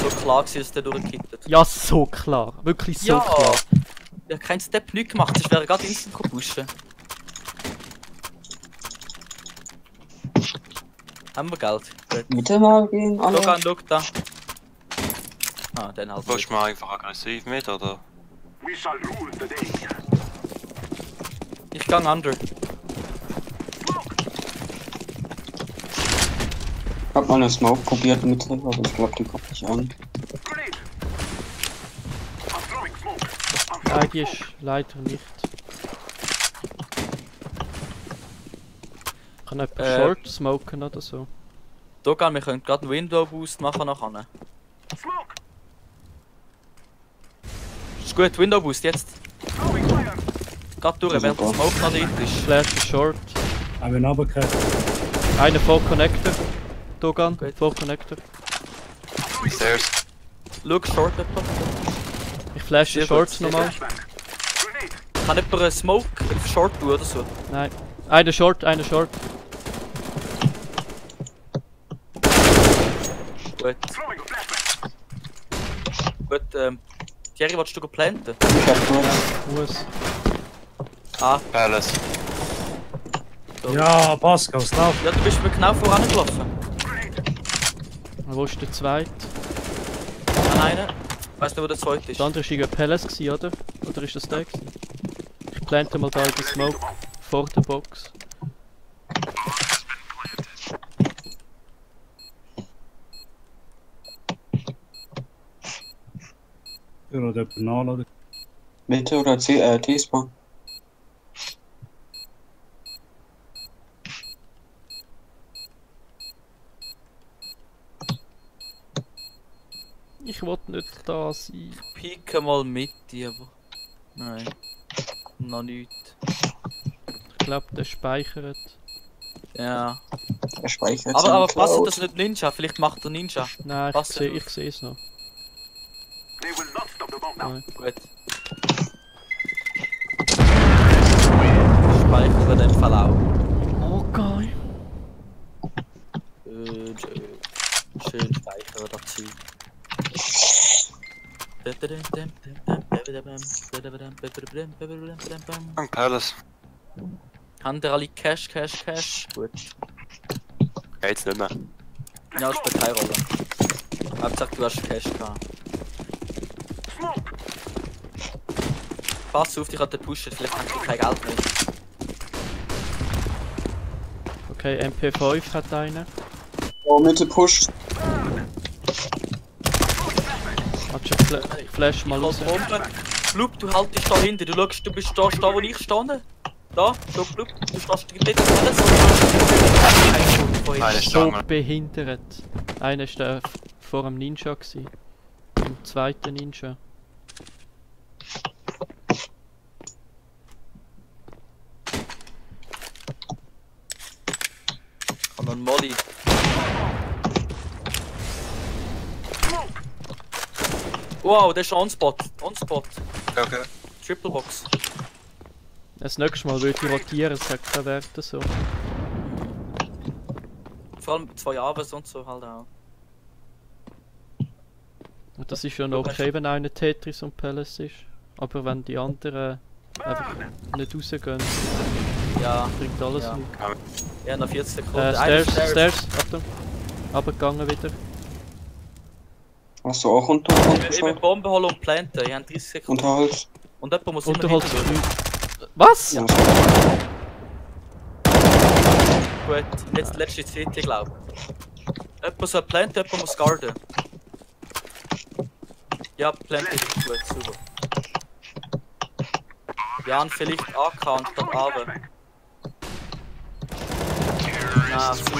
so klar gewesen, dass der durchgekittet. Ja, so klar. Wirklich so Ja. klar. Ja, kein Step nicht gemacht, sonst wäre er gerade instant pushen. Haben wir Geld? Gut. Mitte mal gehen, alle. Schau an, schau da. Ah, dann halt Willst du mal einfach aggressiv mit, oder? We shall rule the day. Ich gang under. Ich hab mal eine Smoke probiert Mitte, aber ich glaub, die kommt nicht an. Grenade. I'm throwing smoke. Nein, die ist leider nicht. Kann jemand Short smoken oder so? Dogan, wir können gerade einen Window Boost machen nachher. Smoke. Ist gut, Window Boost jetzt. Throwing fire. Gerade durch, während der Smoke noch drin ist. Flash ist Short. Haben wir ihn runtergekriegt? Einer voll Connector. Dogan, Gut. voll Connector. Stairs. Schau, Short etwa. Ich flash Sehr Short gut, sehr nochmal. Flashbang. Grenade. Kann jemand einen Smoke auf Short tun oder so? Nein. Einer Short. Gut. Throwing a flashbang. Gut, Thierry, willst du planten? Ich hab nur. Muss. Ah, Palace. Ja, Pascal, es läuft. ja, du bist mir genau voran gelaufen. Wo ist der zweite? Einer. Weißt du, wo der zweite ist? Der andere war irgendwie Palace, gewesen, oder? Oder ist das der? Gewesen? Ich plante mal da in den Smoke vor der Box. Oder jemand nachladen. Mitte oder T-Spawn. Ich wollte nicht da sein. Pike mal mit dir, aber. Nein. Noch nicht. Ich glaube, der speichert. Ja. Er speichert Aber seine passt Cloud. das nicht Ninja? Vielleicht macht er Ninja. Nein, Was denn? ich sehe es noch. They will not stop the bomb now. Nein. Gut. Speichern wir den Fall auch. Okay. Schön speichern wir dazu. Ang Palace. Haben ihr alle Cash? Gut. Geht's nicht mehr. Ja, spielt keine Rolle. Hauptsache du hast Cash gehabt. Smoke. Pass auf, dich an den pushen, vielleicht haben die kein Geld mehr. Okay, MP5 hat einer. Oh, Mitte pusht. Hat schon Flash mal raus. Bombe. Flug, du haltest da hinten, du schaust, du bist da, wo ich stehe. Da, du Blub, du stehst nicht alles Eine So Stange. behindert. Einer ist der vor dem Ninja gewesen. Im zweiten Ninja. Kann noch ein Molly. Wow, der ist on-spot. On-spot. Okay. Triple Box. Das nächste Mal würde ich rotieren, es hat keine Werte so. Vor allem 2 Aves und so halt auch. Und das ist ja noch okay, wenn einer Tetris und Palace ist. Aber wenn die anderen einfach nicht rausgehen, Ja, bringt alles Ja. nichts. ja, nach 40 Sekunden. Einer Stairs, Achtung. Abgegangen wieder. Hast du auch Ich will runtergeschaut? Bombe holen und planten. Ich habe 30 Sekunden. Unterholz? Und jemand muss immer Unterholz hinten durch. 3. Was? Ja. Gut, jetzt letzte CT, glaube ich. Jemand soll planten, jemand muss guarden. Ja, planten ist gut, super. Jan, vielleicht AK und dann Ave. Na, super.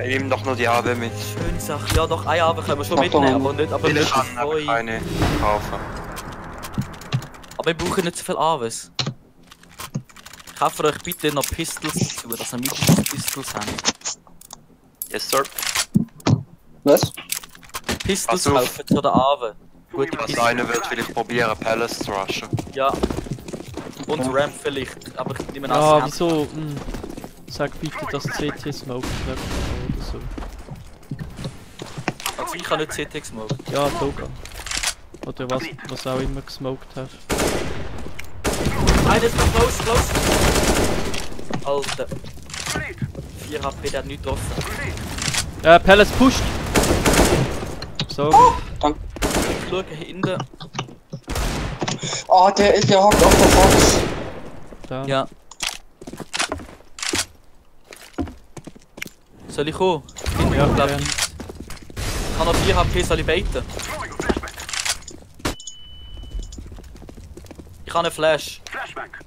Ich nehme doch nur die AW mit. Schöne Sache. Ja, doch, eine Ave können wir schon Mach doch mitnehmen, mal. aber nicht Ich kann aber zwei. keine kaufen. Aber wir brauchen nicht so viel Aves. Kauft euch bitte noch Pistols dazu, dass ihr mindestens Pistols habt. Yes, sir. Was? Pistols Pass auf. kaufen zu der Ave. Gute Was Pistols. einer wird vielleicht probieren, Palace zu rushen. Ja. Und Ramp vielleicht, aber ich nehme an, Ah, sie haben- wieso? Sag bitte, dass CT Smoke trifft oder so. Also ich habe nicht CT gesmoked. Ja, Toga. Oder was auch immer gesmoked hast. Einer ist noch close. Alter. 4 HP, der hat nichts getroffen. Palace pusht! Sorry. Danke. Ich schaue hinten. Oh, der hockt auf der Box. Da. Ja. Soll ich kommen? Ja, Ich glaube gern. nicht. Ich habe noch 4 HP, soll ich baiten? Ich habe einen Flash. Flashback.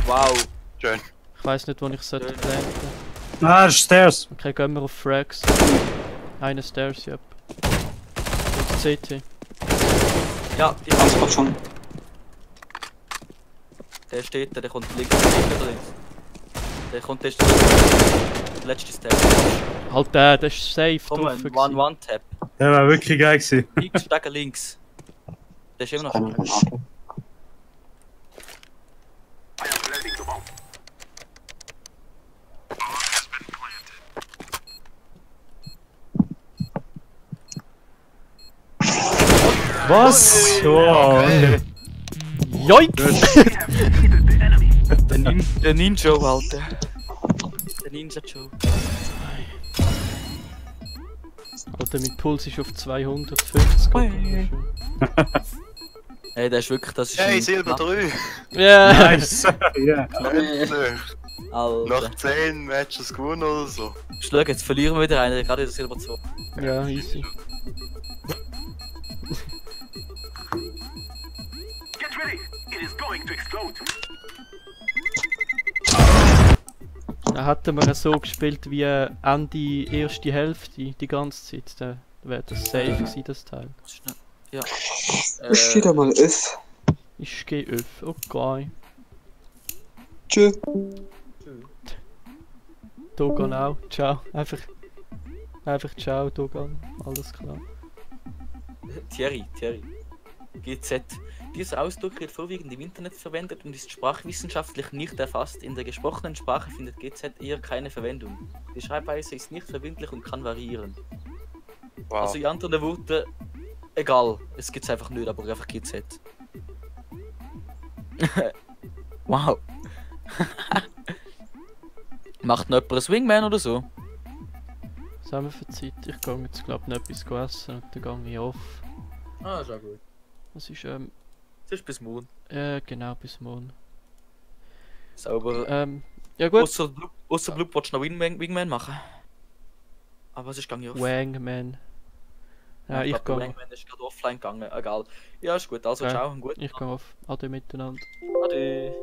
Wow. Schön. Ich weiss nicht, wo ich sollte Schön. planten. Ah, Stairs. Okay, gehen wir auf Frags. Eine Stairs, yep. Und CT. Ja, ich Ganz habe kurz schon. Der steht da, der kommt links oder links. Der kommt der der letzte Step. Halt der ist safe Komm, drauf. One-Tap. Der war wirklich geil gewesen. Links, steigen links. Der ist immer noch Kann da. ich den Auto. I am planting the bomb. Was? Wow. Okay. Joinks! Defeated the enemy. Der Ninja, Alter. Der Ninja Joe. Alter, mein Puls ist auf 250. Ui. Hey, der ist wirklich, das ist Hey, ein Silber 3! Ja! Nice. Ja. Endlich! Alter. Nach 10 Matches gewonnen oder so. Schau, jetzt verlieren wir wieder einen, gerade in der Silber 2. Ja, easy. Get ready. It is going to explode. Dann hätten wir so gespielt wie Ende erste Hälfte die ganze Zeit. Dann wäre das safe gewesen, das Teil. Ja. Ich stehe da mal F. Ich gehe öff, okay. Tschö. Dogan auch, ciao. Einfach ciao, Dogan. Alles klar. Thierry. GZ. Dieser Ausdruck wird vorwiegend im Internet verwendet und ist sprachwissenschaftlich nicht erfasst. In der gesprochenen Sprache findet GZ eher keine Verwendung. Die Schreibweise ist nicht verbindlich und kann variieren. Wow. Also in anderen Worten, egal. Es gibt's einfach nicht, aber einfach GZ. Wow. Macht noch jemand einen Swingman oder so? Was haben wir für Zeit? Ich gehe jetzt glaube noch etwas essen und dann gehe ich off. Ah, ist auch gut. Das ist Das ist bis morgen. genau bis morgen. Sauber. Ja gut. Ausser Blue willst du noch Wingman machen? Aber sonst gang ich auf. Wangman. Ja, ich glaube, gehe. Wingman ist gerade offline gegangen. Egal. Ja, ist gut. Also, Ja, ciao und gut. Ich gehe auf Ade miteinander. Ade.